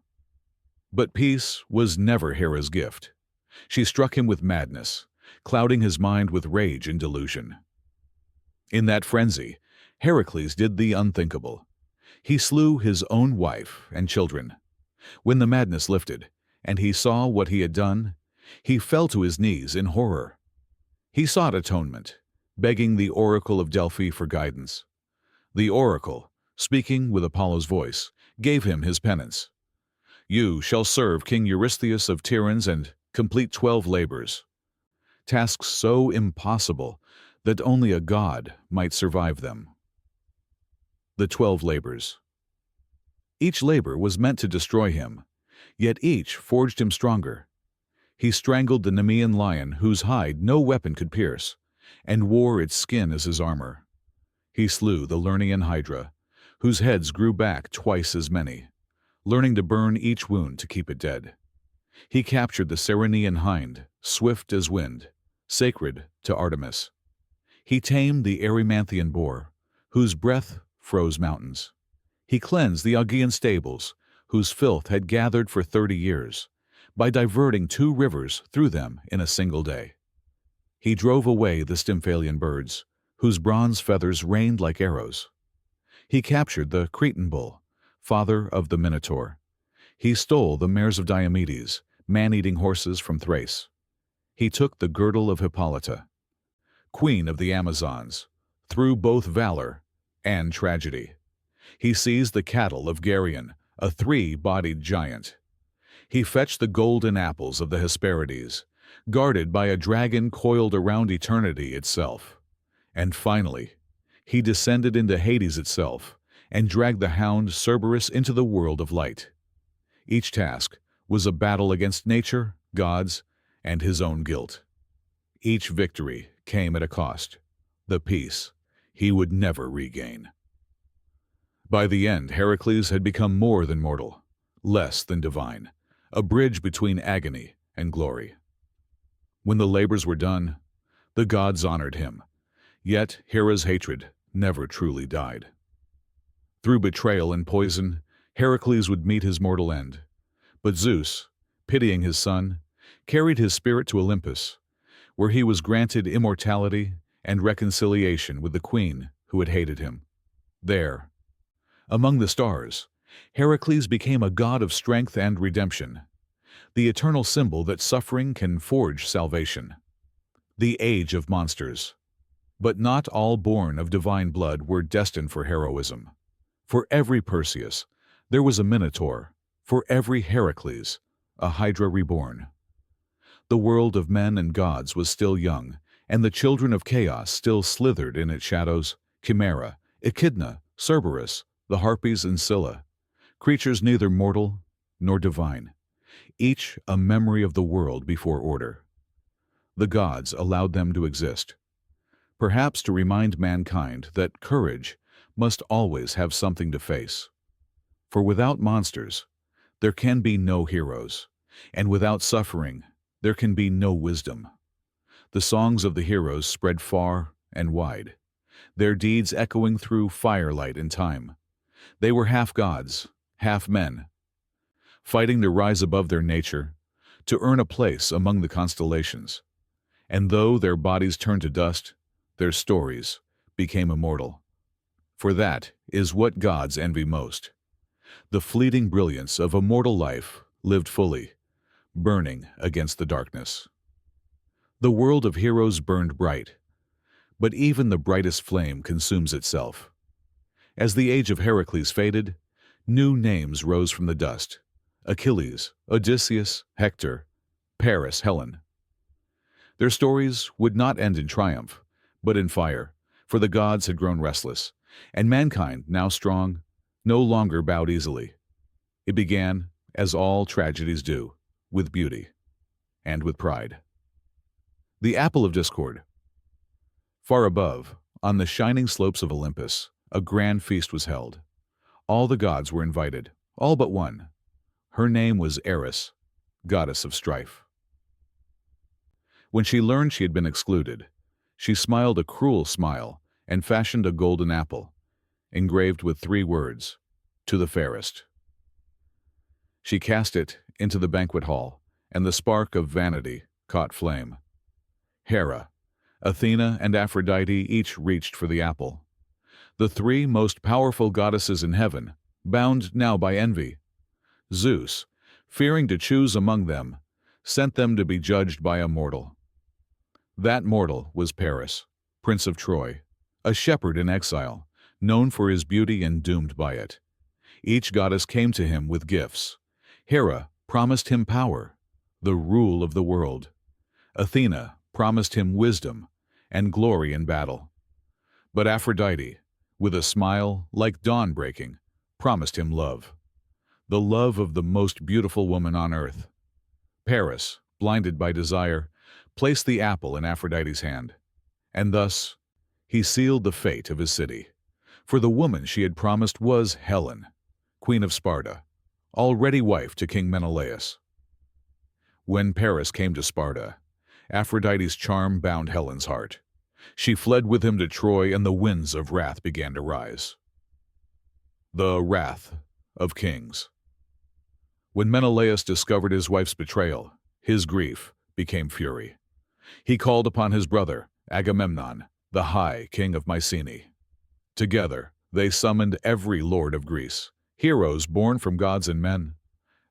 [SPEAKER 1] But peace was never Hera's gift. She struck him with madness, clouding his mind with rage and delusion. In that frenzy, Heracles did the unthinkable. He slew his own wife and children. When the madness lifted, and he saw what he had done, he fell to his knees in horror. He sought atonement, begging the oracle of Delphi for guidance. The oracle, speaking with Apollo's voice, gave him his penance. You shall serve King Eurystheus of Tiryns and complete 12 labors, tasks so impossible that only a god might survive them. The 12 labors. Each labor was meant to destroy him, yet each forged him stronger. He strangled the Nemean lion whose hide no weapon could pierce, and wore its skin as his armor. He slew the Lernaean hydra, whose heads grew back twice as many, learning to burn each wound to keep it dead. He captured the Ceryneian hind, swift as wind, sacred to Artemis. He tamed the Erymanthian boar, whose breath froze mountains. He cleansed the Augean stables, whose filth had gathered for 30 years, by diverting 2 rivers through them in a single day. He drove away the Stymphalian birds, whose bronze feathers rained like arrows. He captured the Cretan bull, father of the Minotaur. He stole the mares of Diomedes, man-eating horses from Thrace. He took the girdle of Hippolyta, queen of the Amazons, through both valor and tragedy. He seized the cattle of Geryon, a 3-bodied giant. He fetched the golden apples of the Hesperides, guarded by a dragon coiled around eternity itself. And finally, he descended into Hades itself and dragged the hound Cerberus into the world of light. Each task was a battle against nature, gods, and his own guilt. Each victory came at a cost, the peace he would never regain. By the end, Heracles had become more than mortal, less than divine, a bridge between agony and glory. When the labors were done, the gods honored him, yet Hera's hatred never truly died. Through betrayal and poison, Heracles would meet his mortal end. But Zeus, pitying his son, carried his spirit to Olympus, where he was granted immortality and reconciliation with the queen who had hated him. There, among the stars, Heracles became a god of strength and redemption, the eternal symbol that suffering can forge salvation. The age of monsters. But not all born of divine blood were destined for heroism. For every Perseus, there was a Minotaur. For every Heracles, a Hydra reborn. The world of men and gods was still young, and the children of chaos still slithered in its shadows: Chimera, Echidna, Cerberus, the Harpies and Scylla, creatures neither mortal nor divine, each a memory of the world before order. The gods allowed them to exist, perhaps to remind mankind that courage must always have something to face. For without monsters, there can be no heroes, and without suffering, there can be no wisdom. The songs of the heroes spread far and wide, their deeds echoing through firelight and time. They were half gods, half men, fighting to rise above their nature, to earn a place among the constellations. And though their bodies turned to dust, their stories became immortal. For that is what gods envy most: the fleeting brilliance of a mortal life lived fully, burning against the darkness. The world of heroes burned bright, but even the brightest flame consumes itself. As the age of Heracles faded, new names rose from the dust: Achilles, Odysseus, Hector, Paris, Helen. Their stories would not end in triumph, but in fire, for the gods had grown restless, and mankind, now strong, no longer bowed easily. It began, as all tragedies do, with beauty and with pride. The apple of discord. Far above, on the shining slopes of Olympus, a grand feast was held. All the gods were invited, all but one. Her name was Eris, goddess of strife. When she learned she had been excluded, she smiled a cruel smile and fashioned a golden apple, engraved with 3 words: "To the fairest." She cast it into the banquet hall, and the spark of vanity caught flame. Hera, Athena, and Aphrodite each reached for the apple. The 3 most powerful goddesses in heaven, bound now by envy. Zeus, fearing to choose among them, sent them to be judged by a mortal. That mortal was Paris, Prince of Troy, a shepherd in exile, known for his beauty and doomed by it. Each goddess came to him with gifts. Hera promised him power, the rule of the world. Athena promised him wisdom and glory in battle. But Aphrodite, with a smile like dawn breaking, promised him love, the love of the most beautiful woman on earth. Paris, blinded by desire, placed the apple in Aphrodite's hand, and thus he sealed the fate of his city. For the woman she had promised was Helen, Queen of Sparta, already wife to King Menelaus. When Paris came to Sparta, Aphrodite's charm bound Helen's heart. She fled with him to Troy, and the winds of wrath began to rise. The wrath of kings. When Menelaus discovered his wife's betrayal, his grief became fury. He called upon his brother, Agamemnon, the High King of Mycenae. Together, they summoned every lord of Greece, heroes born from gods and men: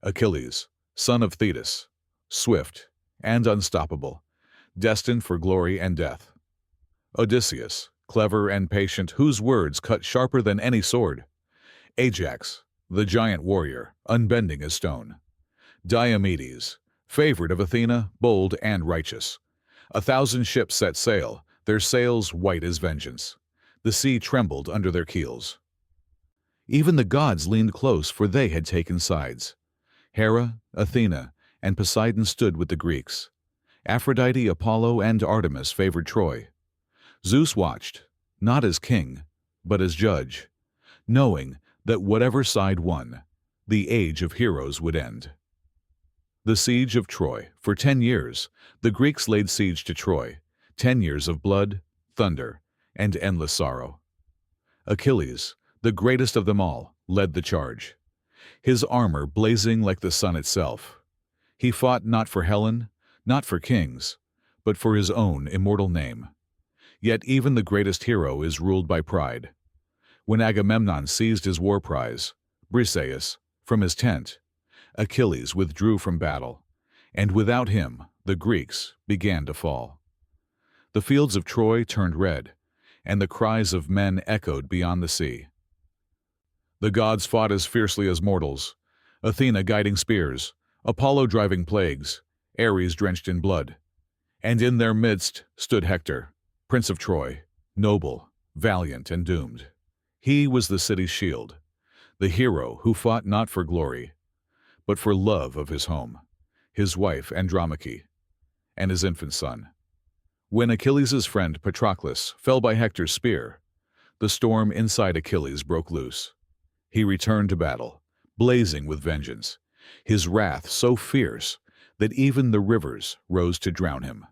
[SPEAKER 1] Achilles, son of Thetis, swift and unstoppable, destined for glory and death; Odysseus, clever and patient, whose words cut sharper than any sword; Ajax, the giant warrior, unbending as stone; Diomedes, favored of Athena, bold and righteous. 1,000 ships set sail, their sails white as vengeance. The sea trembled under their keels. Even the gods leaned close, for they had taken sides. Hera, Athena, and Poseidon stood with the Greeks. Aphrodite, Apollo, and Artemis favored Troy. Zeus watched, not as king, but as judge, knowing that whatever side won, the age of heroes would end. The siege of Troy. For 10 years, the Greeks laid siege to Troy. 10 years of blood, thunder, and endless sorrow. Achilles, the greatest of them all, led the charge, his armor blazing like the sun itself. He fought not for Helen, not for kings, but for his own immortal name. Yet even the greatest hero is ruled by pride. When Agamemnon seized his war prize, Briseis, from his tent, Achilles withdrew from battle, and without him the Greeks began to fall. The fields of Troy turned red, and the cries of men echoed beyond the sea. The gods fought as fiercely as mortals, Athena guiding spears, Apollo driving plagues, Ares drenched in blood. And in their midst stood Hector, Prince of Troy, noble, valiant, and doomed. He was the city's shield, the hero who fought not for glory, but for love of his home, his wife Andromache, and his infant son. When Achilles' friend Patroclus fell by Hector's spear, the storm inside Achilles broke loose. He returned to battle, blazing with vengeance, his wrath so fierce that even the rivers rose to drown him.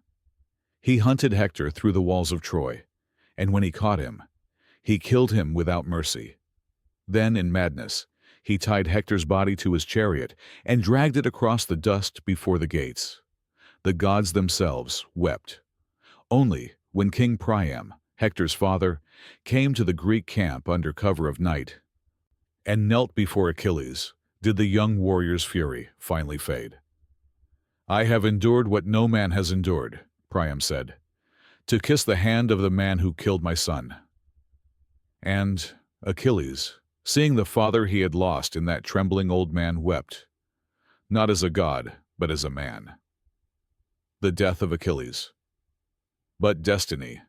[SPEAKER 1] He hunted Hector through the walls of Troy, and when he caught him, he killed him without mercy. Then, in madness, he tied Hector's body to his chariot and dragged it across the dust before the gates. The gods themselves wept. Only when King Priam, Hector's father, came to the Greek camp under cover of night and knelt before Achilles, did the young warrior's fury finally fade. "I have endured what no man has endured," Priam said, "to kiss the hand of the man who killed my son." And Achilles, seeing the father he had lost in that trembling old man, wept, not as a god, but as a man. The death of Achilles. But destiny,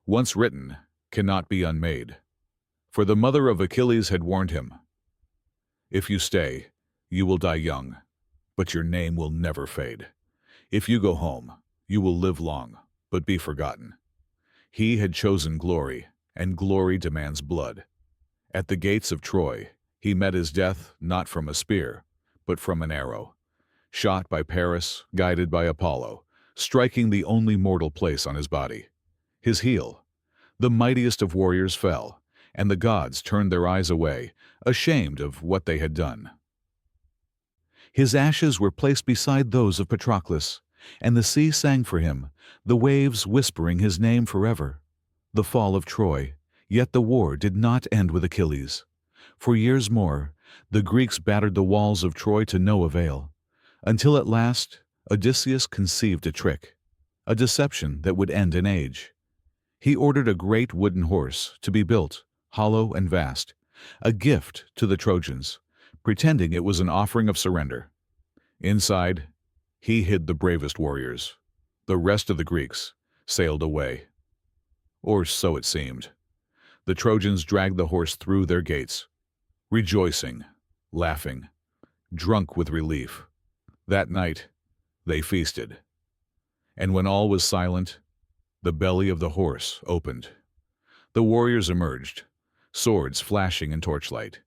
[SPEAKER 1] once written, cannot be unmade. For the mother of Achilles had warned him, "If you stay, you will die young, but your name will never fade. If you go home, you will live long, but be forgotten." He had chosen glory, and glory demands blood. At the gates of Troy, he met his death not from a spear, but from an arrow, shot by Paris, guided by Apollo, striking the only mortal place on his body, his heel. The mightiest of warriors fell, and the gods turned their eyes away, ashamed of what they had done. His ashes were placed beside those of Patroclus, and the sea sang for him, the waves whispering his name forever. The fall of Troy, yet the war did not end with Achilles. For years more, the Greeks battered the walls of Troy to no avail, until at last Odysseus conceived a trick, a deception that would end an age. He ordered a great wooden horse to be built, hollow and vast, a gift to the Trojans, pretending it was an offering of surrender. Inside, he hid the bravest warriors. The rest of the Greeks sailed away. Or so it seemed. The Trojans dragged the horse through their gates, rejoicing, laughing, drunk with relief. That night, they feasted. And when all was silent, the belly of the horse opened. The warriors emerged, swords flashing in torchlight.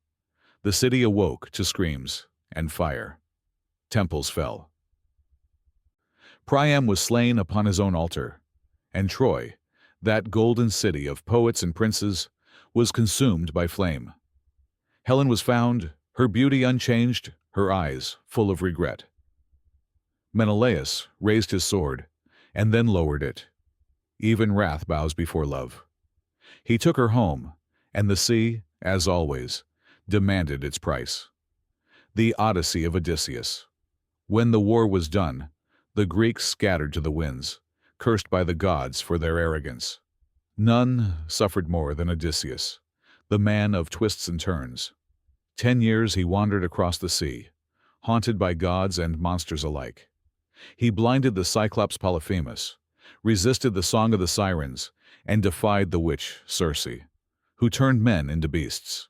[SPEAKER 1] The city awoke to screams and fire. Temples fell. Priam was slain upon his own altar, and Troy, that golden city of poets and princes, was consumed by flame. Helen was found, her beauty unchanged, her eyes full of regret. Menelaus raised his sword, and then lowered it. Even wrath bows before love. He took her home, and the sea, as always, demanded its price. The Odyssey of Odysseus. When the war was done, the Greeks scattered to the winds, cursed by the gods for their arrogance. None suffered more than Odysseus, the man of twists and turns. 10 years he wandered across the sea, haunted by gods and monsters alike. He blinded the Cyclops Polyphemus, resisted the song of the sirens, and defied the witch Circe, who turned men into beasts.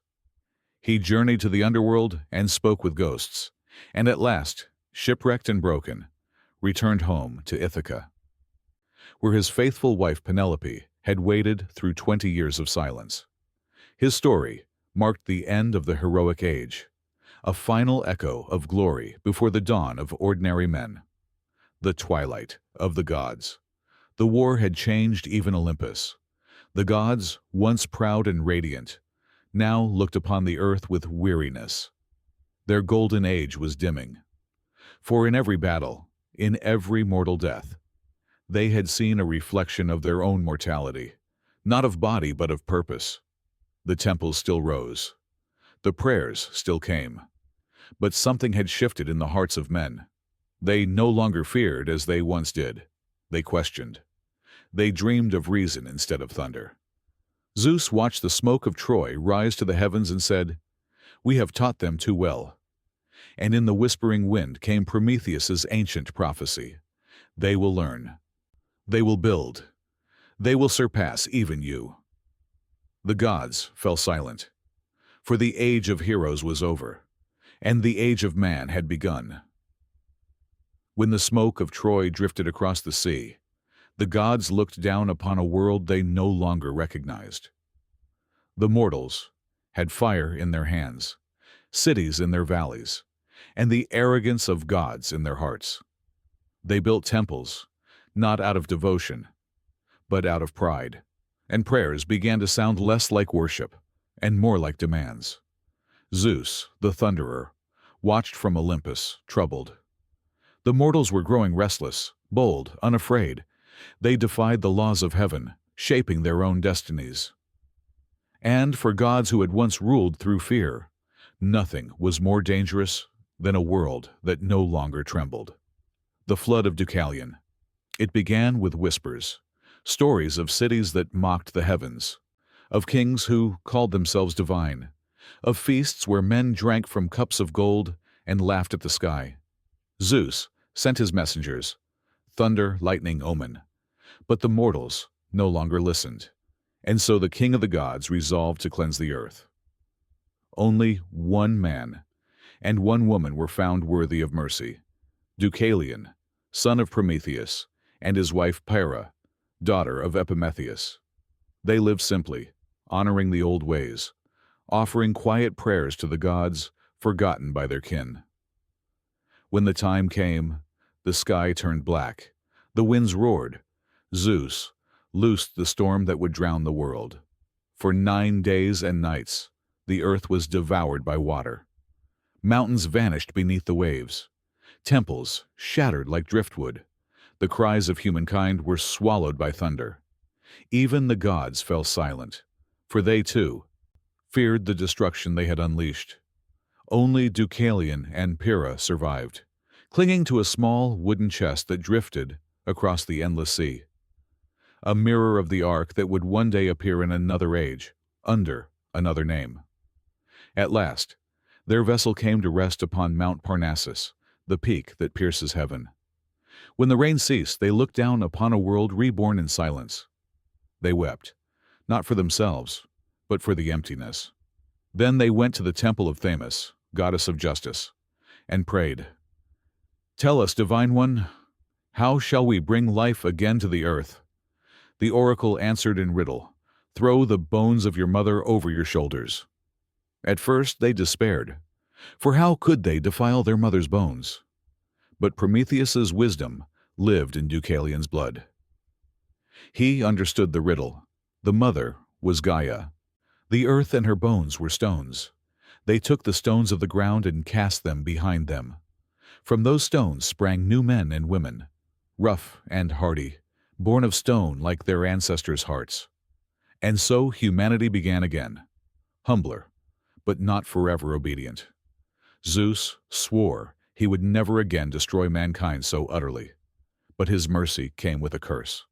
[SPEAKER 1] He journeyed to the underworld and spoke with ghosts, and at last, shipwrecked and broken, returned home to Ithaca, where his faithful wife Penelope had waited through 20 years of silence. His story marked the end of the heroic age, a final echo of glory before the dawn of ordinary men. The twilight of the gods. The war had changed even Olympus. The gods, once proud and radiant, now looked upon the earth with weariness. Their golden age was dimming. For in every battle, in every mortal death, they had seen a reflection of their own mortality, not of body but of purpose. The temples still rose. The prayers still came. But something had shifted in the hearts of men. They no longer feared as they once did. They questioned. They dreamed of reason instead of thunder. Zeus watched the smoke of Troy rise to the heavens and said, "We have taught them too well." And in the whispering wind came Prometheus's ancient prophecy. They will learn. They will build. They will surpass even you. The gods fell silent, for the age of heroes was over, and the age of man had begun. When the smoke of Troy drifted across the sea, the gods looked down upon a world they no longer recognized. The mortals had fire in their hands, cities in their valleys, and the arrogance of gods in their hearts. They built temples, not out of devotion, but out of pride, and prayers began to sound less like worship and more like demands. Zeus, the thunderer, watched from Olympus, troubled. The mortals were growing restless, bold, unafraid. They defied the laws of heaven, shaping their own destinies. And for gods who had once ruled through fear, nothing was more dangerous than a world that no longer trembled. The flood of Deucalion. It began with whispers, stories of cities that mocked the heavens, of kings who called themselves divine, of feasts where men drank from cups of gold and laughed at the sky. Zeus sent his messengers, thunder, lightning, omen, but the mortals no longer listened, and so the king of the gods resolved to cleanse the earth. Only one man and one woman were found worthy of mercy, Deucalion, son of Prometheus, and his wife Pyrrha, daughter of Epimetheus. They lived simply, honoring the old ways, offering quiet prayers to the gods forgotten by their kin. When the time came, the sky turned black, the winds roared. Zeus loosed the storm that would drown the world. For 9 days and nights, the earth was devoured by water. Mountains vanished beneath the waves. Temples shattered like driftwood. The cries of humankind were swallowed by thunder. Even the gods fell silent, for they, too, feared the destruction they had unleashed. Only Deucalion and Pyrrha survived, clinging to a small wooden chest that drifted across the endless sea. A mirror of the ark that would one day appear in another age, under another name. At last, their vessel came to rest upon Mount Parnassus, the peak that pierces heaven. When the rain ceased, they looked down upon a world reborn in silence. They wept, not for themselves, but for the emptiness. Then they went to the temple of Themis, goddess of justice, and prayed, "Tell us, Divine One, how shall we bring life again to the earth?" The oracle answered in riddle, "Throw the bones of your mother over your shoulders." At first they despaired, for how could they defile their mother's bones? But Prometheus's wisdom lived in Deucalion's blood. He understood the riddle. The mother was Gaia. The earth and her bones were stones. They took the stones of the ground and cast them behind them. From those stones sprang new men and women, rough and hardy, born of stone like their ancestors' hearts. And so humanity began again, humbler, but not forever obedient. Zeus swore he would never again destroy mankind so utterly, but his mercy came with a curse.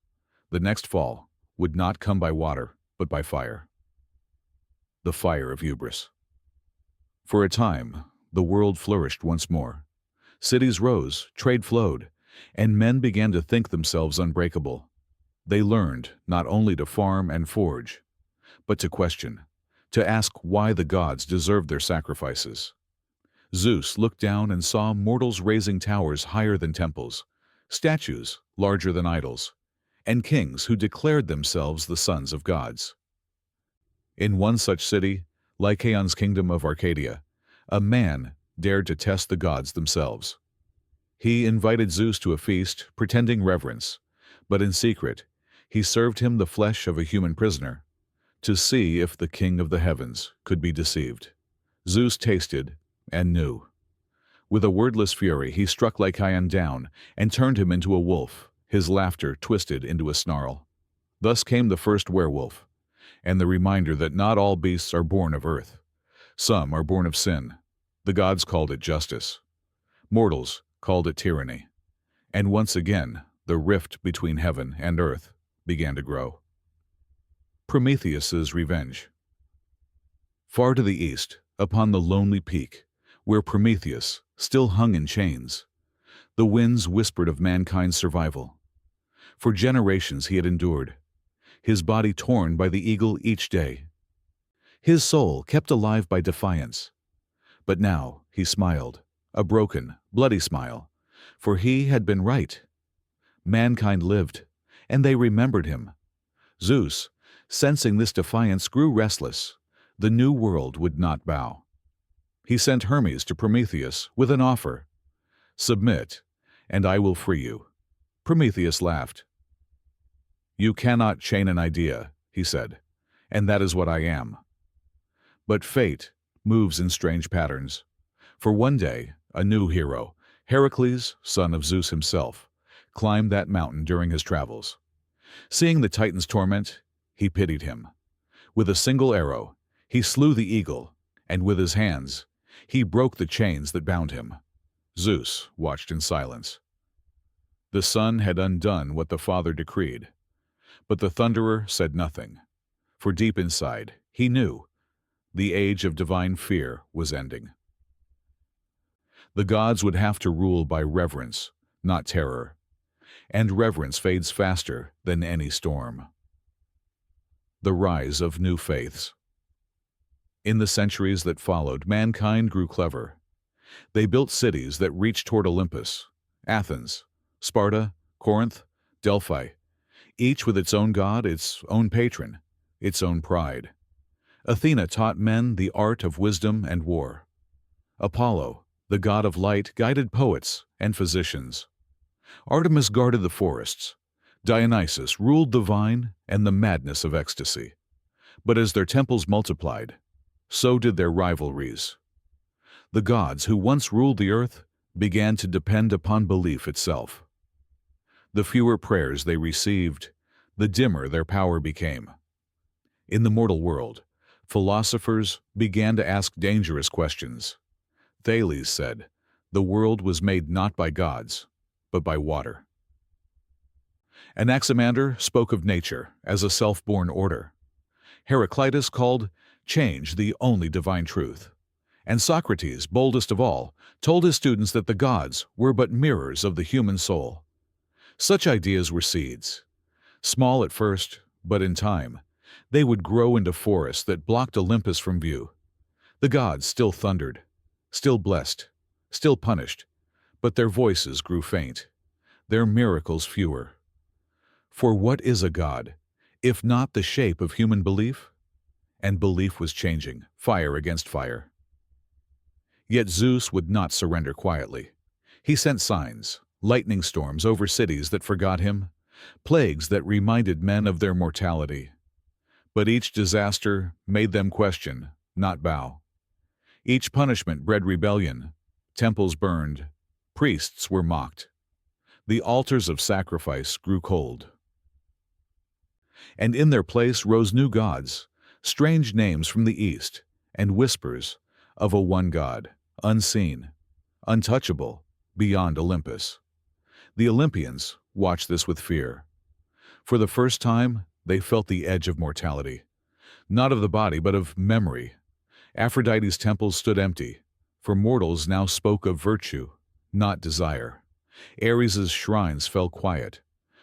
[SPEAKER 1] The next fall would not come by water, but by fire. The fire of hubris. For a time, the world flourished once more. Cities rose, trade flowed, and men began to think themselves unbreakable. They learned not only to farm and forge, but to question, to ask why the gods deserved their sacrifices. Zeus looked down and saw mortals raising towers higher than temples, statues larger than idols, and kings who declared themselves the sons of gods. In one such city, Lycaon's kingdom of Arcadia, a man dared to test the gods themselves. He invited Zeus to a feast, pretending reverence, but in secret, he served him the flesh of a human prisoner, to see if the king of the heavens could be deceived. Zeus tasted and knew. With a wordless fury, he struck Lycaon down and turned him into a wolf, his laughter twisted into a snarl. Thus came the first werewolf, and the reminder that not all beasts are born of earth. Some are born of sin. The gods called it justice. Mortals called it tyranny. And once again, the rift between heaven and earth began to grow. Prometheus's revenge. Far to the east, upon the lonely peak, where Prometheus still hung in chains, the winds whispered of mankind's survival. For generations he had endured, his body torn by the eagle each day, his soul kept alive by defiance. But now he smiled, a broken, bloody smile, for he had been right. Mankind lived, and they remembered him. Zeus, sensing this defiance, grew restless. The new world would not bow. He sent Hermes to Prometheus with an offer. "Submit, and I will free you." Prometheus laughed. "You cannot chain an idea," he said, "and that is what I am." But fate moves in strange patterns. For one day, a new hero, Heracles, son of Zeus himself, climbed that mountain during his travels. Seeing the Titan's torment, he pitied him. With a single arrow, he slew the eagle, and with his hands, he broke the chains that bound him. Zeus watched in silence. The son had undone what the father decreed, but the thunderer said nothing, for deep inside, he knew the age of divine fear was ending. The gods would have to rule by reverence, not terror, and reverence fades faster than any storm. The rise of new faiths. In the centuries that followed, mankind grew clever. They built cities that reached toward Olympus, Athens, Sparta, Corinth, Delphi, each with its own god, its own patron, its own pride. Athena taught men the art of wisdom and war. Apollo, the god of light, guided poets and physicians. Artemis guarded the forests. Dionysus ruled the vine and the madness of ecstasy. But as their temples multiplied, so did their rivalries. The gods who once ruled the earth began to depend upon belief itself. The fewer prayers they received, the dimmer their power became. In the mortal world, philosophers began to ask dangerous questions. Thales said, "The world was made not by gods, but by water." Anaximander spoke of nature as a self-born order. Heraclitus called change the only divine truth. And Socrates, boldest of all, told his students that the gods were but mirrors of the human soul. Such ideas were seeds. Small at first, but in time, they would grow into forests that blocked Olympus from view. The gods still thundered, still blessed, still punished, but their voices grew faint, their miracles fewer. For what is a god, if not the shape of human belief? And belief was changing, fire against fire. Yet Zeus would not surrender quietly. He sent signs, lightning storms over cities that forgot him, plagues that reminded men of their mortality. But each disaster made them question, not bow. Each punishment bred rebellion. Temples burned. Priests were mocked. The altars of sacrifice grew cold. And in their place rose new gods, strange names from the east, and whispers of a one God, unseen, untouchable, beyond Olympus. The Olympians watched this with fear. For the first time, they felt the edge of mortality, not of the body, but of memory. Aphrodite's temples stood empty, for mortals now spoke of virtue, not desire. Ares's shrines fell quiet,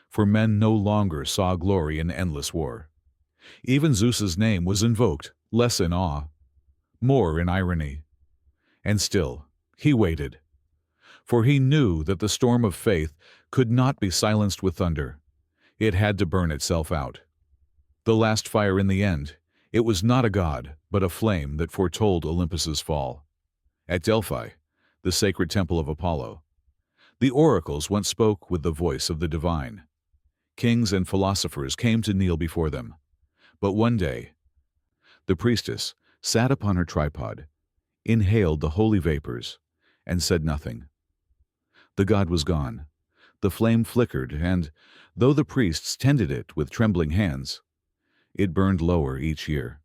[SPEAKER 1] for men no longer saw glory in endless war. Even Zeus's name was invoked, less in awe, more in irony. And still, he waited, for he knew that the storm of faith could not be silenced with thunder. It had to burn itself out. The last fire in the end, it was not a god, but a flame that foretold Olympus's fall. At Delphi, the sacred temple of Apollo. The oracles once spoke with the voice of the divine. Kings and philosophers came to kneel before them. But one day, the priestess sat upon her tripod, inhaled the holy vapors, and said nothing. The god was gone. The flame flickered, and, though the priests tended it with trembling hands, it burned lower each year.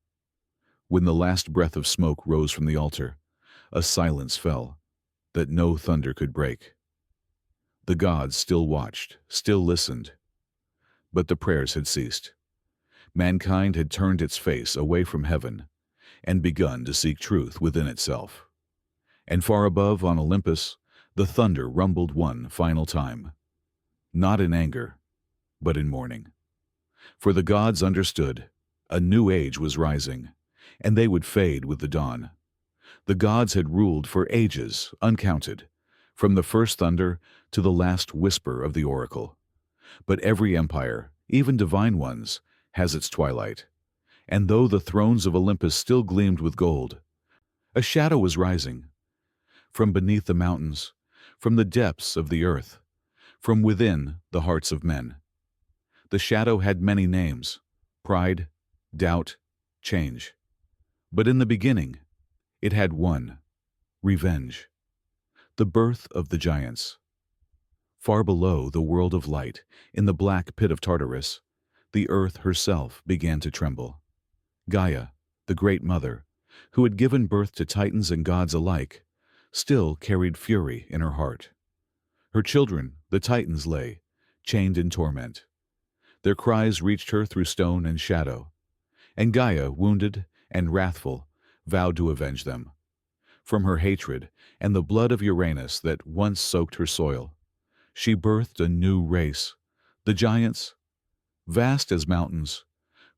[SPEAKER 1] When the last breath of smoke rose from the altar, a silence fell that no thunder could break. The gods still watched, still listened, but the prayers had ceased. Mankind had turned its face away from heaven and begun to seek truth within itself. And far above on Olympus, the thunder rumbled one final time, not in anger, but in mourning. For the gods understood a new age was rising, and they would fade with the dawn. The gods had ruled for ages, uncounted, from the first thunder to the last whisper of the oracle. But every empire, even divine ones, has its twilight. And though the thrones of Olympus still gleamed with gold, a shadow was rising. From beneath the mountains, from the depths of the earth, from within the hearts of men. The shadow had many names: pride, doubt, change. But in the beginning, it had one: revenge. The birth of the giants. Far below the world of light, in the black pit of Tartarus, the earth herself began to tremble. Gaia, the great mother, who had given birth to titans and gods alike, still carried fury in her heart. Her children, the titans, lay, chained in torment. Their cries reached her through stone and shadow, and Gaia, wounded and wrathful, vowed to avenge them. From her hatred and the blood of Uranus that once soaked her soil, she birthed a new race, the giants, vast as mountains,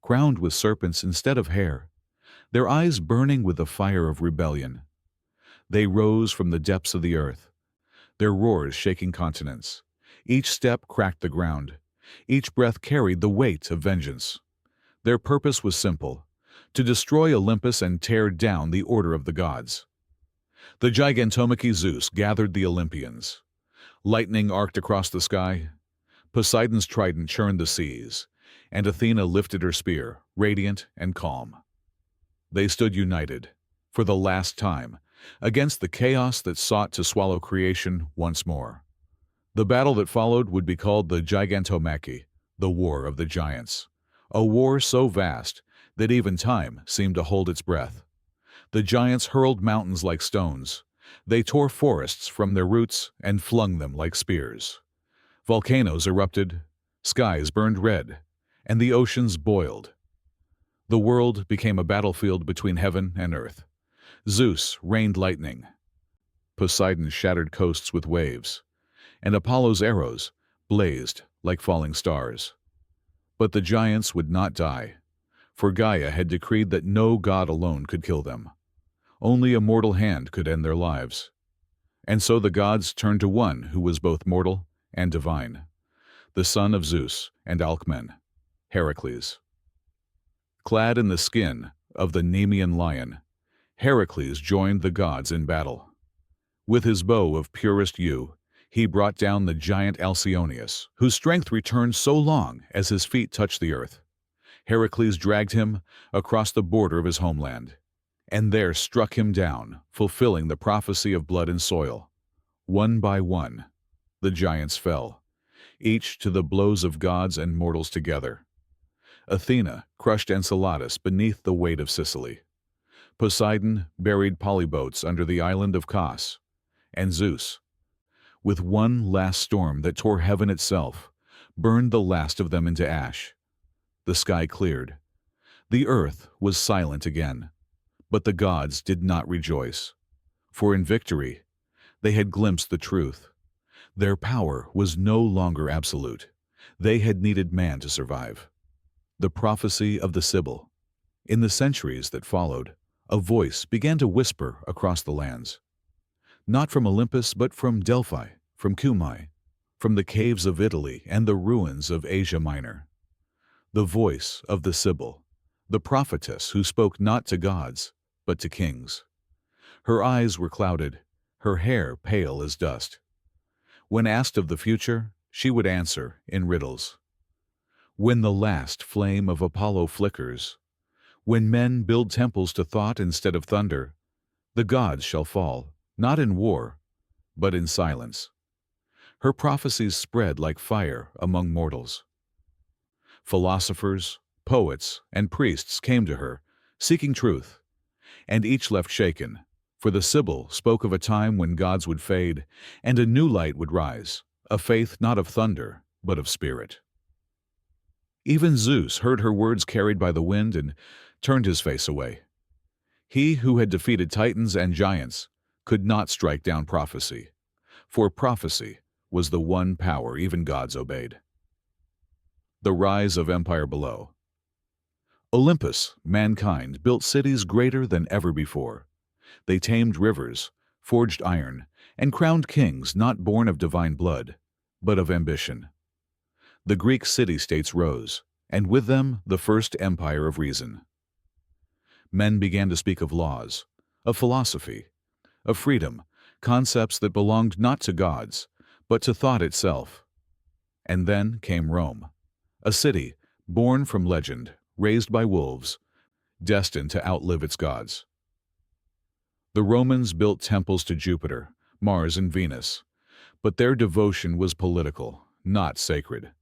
[SPEAKER 1] crowned with serpents instead of hair, their eyes burning with the fire of rebellion. They rose from the depths of the earth, their roars shaking continents. Each step cracked the ground. Each breath carried the weight of vengeance. Their purpose was simple: to destroy Olympus and tear down the order of the gods. The gigantomachy Zeus gathered the Olympians. Lightning arced across the sky. Poseidon's trident churned the seas, and Athena lifted her spear, radiant and calm. They stood united, for the last time, against the chaos that sought to swallow creation once more. The battle that followed would be called the Gigantomachy, the War of the Giants, a war so vast that even time seemed to hold its breath. The giants hurled mountains like stones. They tore forests from their roots and flung them like spears. Volcanoes erupted, skies burned red, and the oceans boiled. The world became a battlefield between heaven and earth. Zeus rained lightning. Poseidon shattered coasts with waves, and Apollo's arrows blazed like falling stars. But the giants would not die, for Gaia had decreed that no god alone could kill them. Only a mortal hand could end their lives. And so the gods turned to one who was both mortal and divine, the son of Zeus and Alcmen, Heracles. Clad in the skin of the Nemean lion, Heracles joined the gods in battle. With his bow of purest yew, he brought down the giant Alcyoneus, whose strength returned so long as his feet touched the earth. Heracles dragged him across the border of his homeland, and there struck him down, fulfilling the prophecy of blood and soil. One by one, the giants fell, each to the blows of gods and mortals together. Athena crushed Enceladus beneath the weight of Sicily. Poseidon buried Polybotes under the island of Kos, and Zeus, with one last storm that tore heaven itself, burned the last of them into ash. The sky cleared. The earth was silent again. But the gods did not rejoice, for in victory they had glimpsed the truth. Their power was no longer absolute. They had needed man to survive. The prophecy of the Sibyl. In the centuries that followed, a voice began to whisper across the lands. Not from Olympus, but from Delphi, from Cumae, from the caves of Italy and the ruins of Asia Minor. The voice of the Sibyl, the prophetess who spoke not to gods, but to kings. Her eyes were clouded, her hair pale as dust. When asked of the future, she would answer in riddles. When the last flame of Apollo flickers, when men build temples to thought instead of thunder, the gods shall fall, not in war, but in silence. Her prophecies spread like fire among mortals. Philosophers, poets, and priests came to her, seeking truth, and each left shaken, for the Sibyl spoke of a time when gods would fade, and a new light would rise, a faith not of thunder, but of spirit. Even Zeus heard her words carried by the wind and turned his face away. He who had defeated titans and giants could not strike down prophecy, for prophecy was the one power even gods obeyed. The rise of empire below. Olympus, mankind, built cities greater than ever before. They tamed rivers, forged iron, and crowned kings not born of divine blood, but of ambition. The Greek city-states rose, and with them the first empire of reason. Men began to speak of laws, of philosophy, of freedom, concepts that belonged not to gods, but to thought itself. And then came Rome, a city born from legend, raised by wolves, destined to outlive its gods. The Romans built temples to Jupiter, Mars, and Venus, but their devotion was political, not sacred.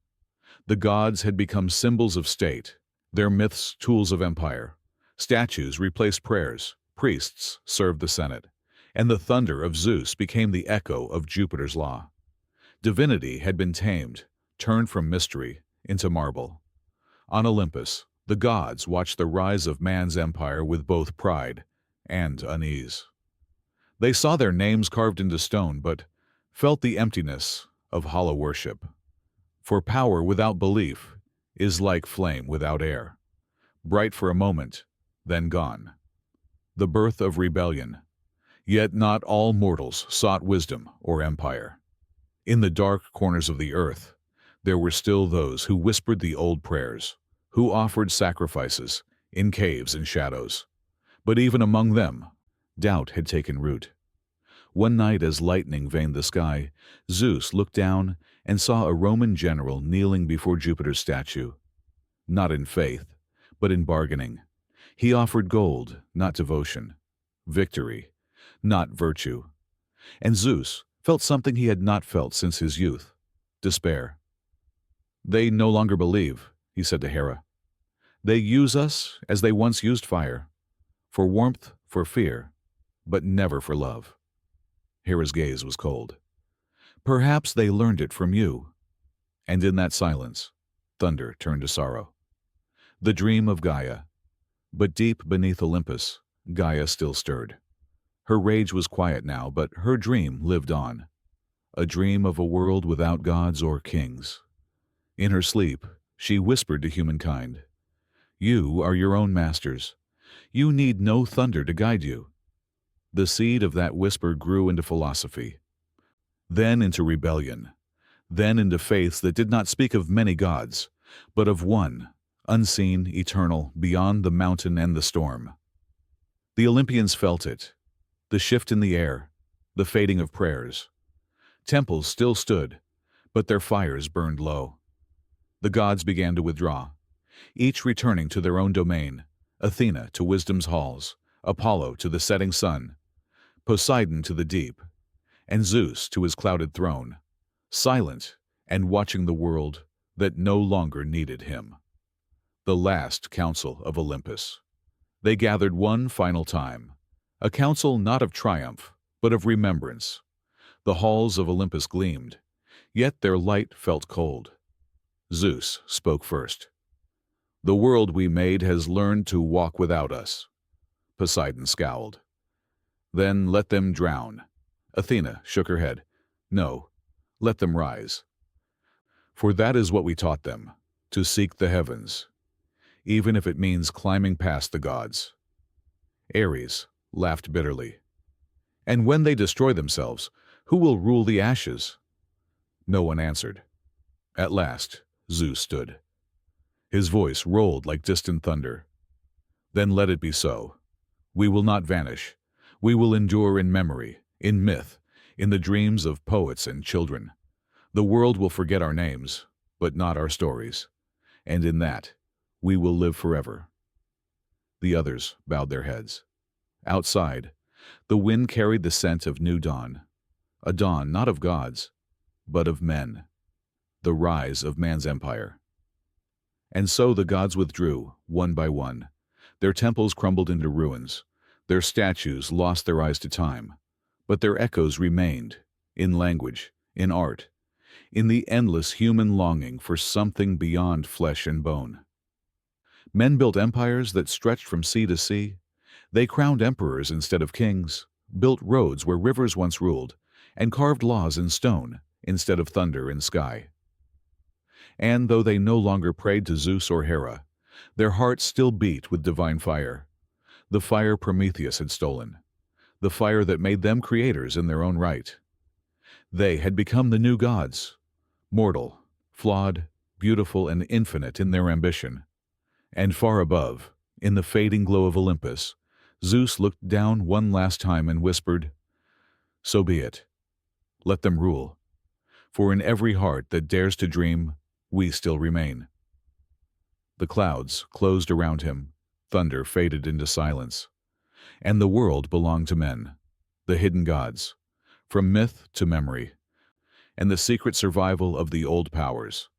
[SPEAKER 1] The gods had become symbols of state, their myths tools of empire. Statues replaced prayers, priests served the Senate, and the thunder of Zeus became the echo of Jupiter's law. Divinity had been tamed, turned from mystery into marble. On Olympus, the gods watched the rise of man's empire with both pride and unease. They saw their names carved into stone, but felt the emptiness of hollow worship. For power without belief is like flame without air, bright for a moment, then gone. The birth of rebellion. Yet not all mortals sought wisdom or empire. In the dark corners of the earth, there were still those who whispered the old prayers, who offered sacrifices in caves and shadows. But even among them, doubt had taken root. One night as lightning veined the sky, Zeus looked down and saw a Roman general kneeling before Jupiter's statue. Not in faith, but in bargaining. He offered gold, not devotion, victory, not virtue. And Zeus felt something he had not felt since his youth, despair. "They no longer believe," he said to Hera. "They use us as they once used fire, for warmth, for fear, but never for love." Hera's gaze was cold. "Perhaps they learned it from you." And in that silence, thunder turned to sorrow. The dream of Gaia. But deep beneath Olympus, Gaia still stirred. Her rage was quiet now, but her dream lived on. A dream of a world without gods or kings. In her sleep, she whispered to humankind, "You are your own masters. You need no thunder to guide you." The seed of that whisper grew into philosophy, then into rebellion, then into faiths that did not speak of many gods, but of one, unseen, eternal, beyond the mountain and the storm. The Olympians felt it, the shift in the air, the fading of prayers. Temples still stood, but their fires burned low. The gods began to withdraw, each returning to their own domain, Athena to wisdom's halls, Apollo to the setting sun, Poseidon to the deep, and Zeus to his clouded throne, silent and watching the world that no longer needed him. The last council of Olympus. They gathered one final time, a council not of triumph, but of remembrance. The halls of Olympus gleamed, yet their light felt cold. Zeus spoke first. "The world we made has learned to walk without us." Poseidon scowled. "Then let them drown." Athena shook her head. "No, let them rise. For that is what we taught them, to seek the heavens, even if it means climbing past the gods." Ares laughed bitterly. "And when they destroy themselves, who will rule the ashes?" No one answered. At last, Zeus stood. His voice rolled like distant thunder. "Then let it be so. We will not vanish. We will endure in memory, In myth, in the dreams of poets and children, the world will forget our names, but not our stories, and in that, we will live forever. The others bowed their heads. Outside, the wind carried the scent of new dawn, a dawn not of gods, but of men, the rise of man's empire. And so the gods withdrew, one by one. Their temples crumbled into ruins, their statues lost their eyes to time, but their echoes remained, in language, in art, in the endless human longing for something beyond flesh and bone. Men built empires that stretched from sea to sea. They crowned emperors instead of kings, built roads where rivers once ruled, and carved laws in stone instead of thunder in sky. And though they no longer prayed to Zeus or Hera, their hearts still beat with divine fire, the fire Prometheus had stolen, the fire that made them creators in their own right. They had become the new gods, mortal, flawed, beautiful, and infinite in their ambition. And far above, in the fading glow of Olympus, Zeus looked down one last time and whispered, "So be it. Let them rule. For in every heart that dares to dream, we still remain." The clouds closed around him, thunder faded into silence, and the world belonged to men, the hidden gods, from myth to memory, and the secret survival of the old powers.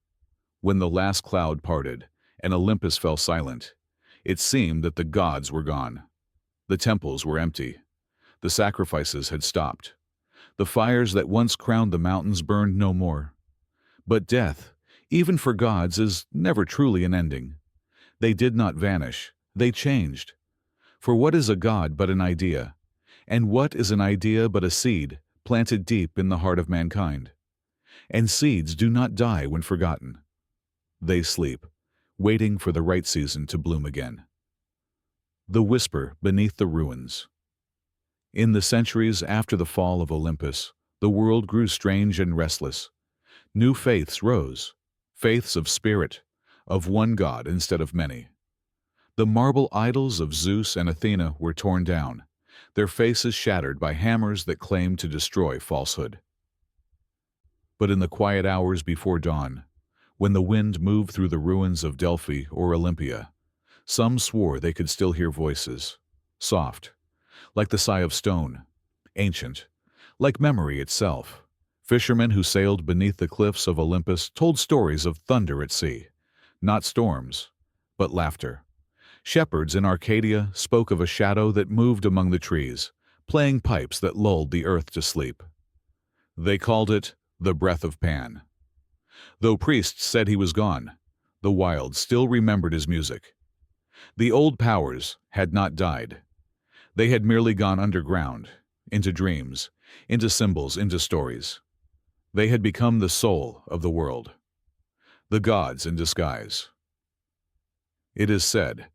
[SPEAKER 1] When the last cloud parted and Olympus fell silent, it seemed that the gods were gone. The temples were empty. The sacrifices had stopped. The fires that once crowned the mountains burned no more. But death, even for gods, is never truly an ending. They did not vanish. They changed. For what is a god but an idea? And what is an idea but a seed planted deep in the heart of mankind? And seeds do not die when forgotten. They sleep, waiting for the right season to bloom again. The whisper beneath the ruins. In the centuries after the fall of Olympus, the world grew strange and restless. New faiths rose, faiths of spirit, of one god instead of many. The marble idols of Zeus and Athena were torn down, their faces shattered by hammers that claimed to destroy falsehood. But in the quiet hours before dawn, when the wind moved through the ruins of Delphi or Olympia, some swore they could still hear voices, soft, like the sigh of stone, ancient, like memory itself. Fishermen who sailed beneath the cliffs of Olympus told stories of thunder at sea, not storms, but laughter. Shepherds in Arcadia spoke of a shadow that moved among the trees, playing pipes that lulled the earth to sleep. They called it the breath of Pan. Though priests said he was gone, the wild still remembered his music. The old powers had not died. They had merely gone underground, into dreams, into symbols, into stories. They had become the soul of the world, the gods in disguise. It is said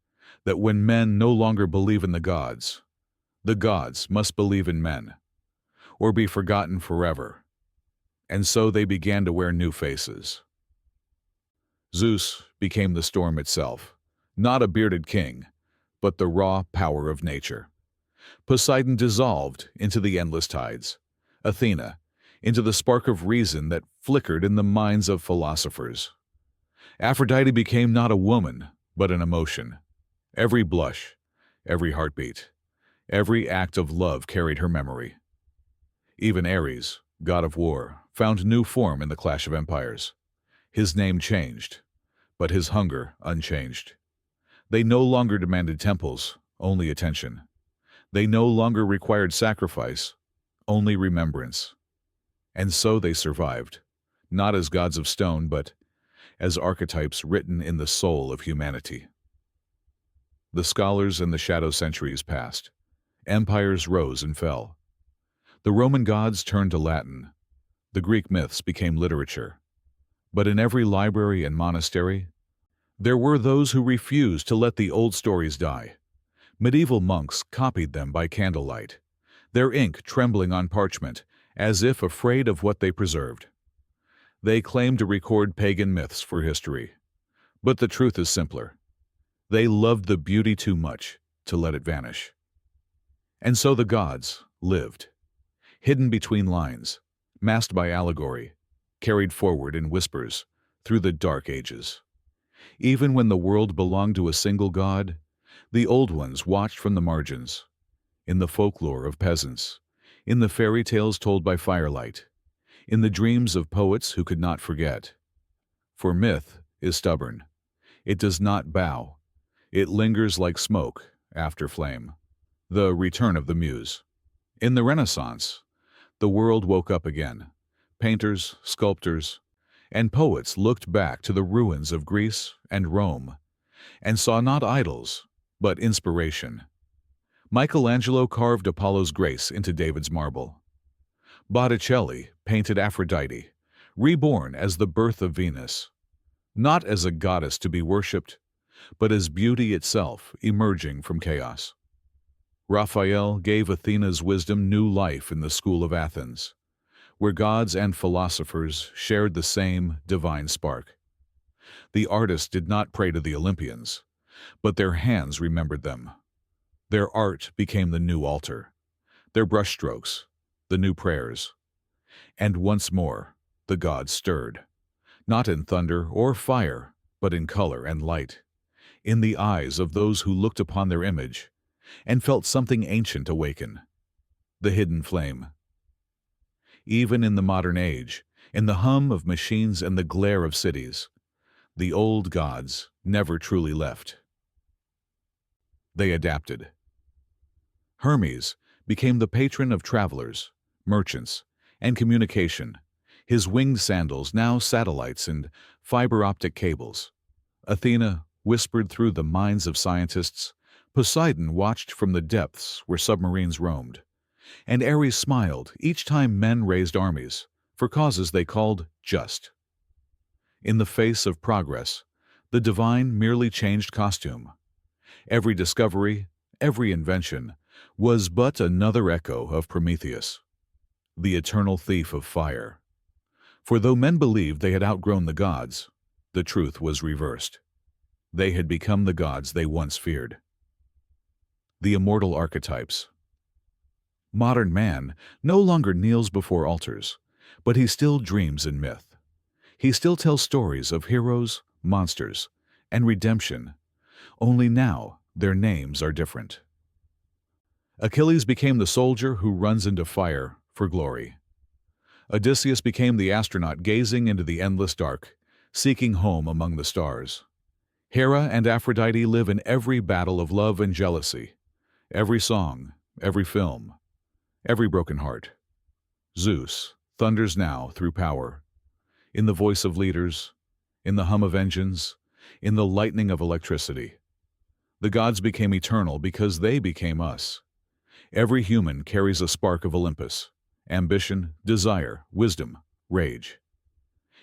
[SPEAKER 1] that when men no longer believe in the gods must believe in men, or be forgotten forever. And so they began to wear new faces. Zeus became the storm itself, not a bearded king, but the raw power of nature. Poseidon dissolved into the endless tides. Athena into the spark of reason that flickered in the minds of philosophers. Aphrodite became not a woman, but an emotion. Every blush, every heartbeat, every act of love carried her memory. Even Ares, god of war, found new form in the clash of empires. His name changed, but his hunger unchanged. They no longer demanded temples, only attention. They no longer required sacrifice, only remembrance. And so they survived, not as gods of stone, but as archetypes written in the soul of humanity. The scholars and the shadow centuries passed. Empires rose and fell. The Roman gods turned to Latin. The Greek myths became literature. But in every library and monastery, there were those who refused to let the old stories die. Medieval monks copied them by candlelight, their ink trembling on parchment, as if afraid of what they preserved. They claimed to record pagan myths for history. But the truth is simpler. They loved the beauty too much to let it vanish. And so the gods lived, hidden between lines, masked by allegory, carried forward in whispers through the dark ages. Even when the world belonged to a single god, the old ones watched from the margins, in the folklore of peasants, in the fairy tales told by firelight, in the dreams of poets who could not forget. For myth is stubborn. It does not bow. It lingers like smoke after flame. The return of the muse. In the Renaissance, the world woke up again. Painters, sculptors, and poets looked back to the ruins of Greece and Rome and saw not idols, but inspiration. Michelangelo carved Apollo's grace into David's marble. Botticelli painted Aphrodite, reborn as the birth of Venus, not as a goddess to be worshipped, but as beauty itself emerging from chaos. Raphael gave Athena's wisdom new life in the school of Athens, where gods and philosophers shared the same divine spark. The artists did not pray to the Olympians, but their hands remembered them. Their art became the new altar, their brushstrokes, the new prayers. And once more, the gods stirred, not in thunder or fire, but in color and light, in the eyes of those who looked upon their image and felt something ancient awaken, the hidden flame. Even in the modern age, in the hum of machines and the glare of cities, the old gods never truly left. They adapted. Hermes became the patron of travelers, merchants, and communication, his winged sandals now satellites and fiber-optic cables. Athena whispered through the minds of scientists. Poseidon watched from the depths where submarines roamed. And Ares smiled each time men raised armies for causes they called just. In the face of progress, the divine merely changed costume. Every discovery, every invention, was but another echo of Prometheus, the eternal thief of fire. For though men believed they had outgrown the gods, the truth was reversed. They had become the gods they once feared. The immortal archetypes. Modern man no longer kneels before altars, but he still dreams in myth. He still tells stories of heroes, monsters, and redemption, only now their names are different. Achilles became the soldier who runs into fire for glory. Odysseus became the astronaut gazing into the endless dark, seeking home among the stars. Hera and Aphrodite live in every battle of love and jealousy, every song, every film, every broken heart. Zeus thunders now through power, in the voice of leaders, in the hum of engines, in the lightning of electricity. The gods became eternal because they became us. Every human carries a spark of Olympus, ambition, desire, wisdom, rage.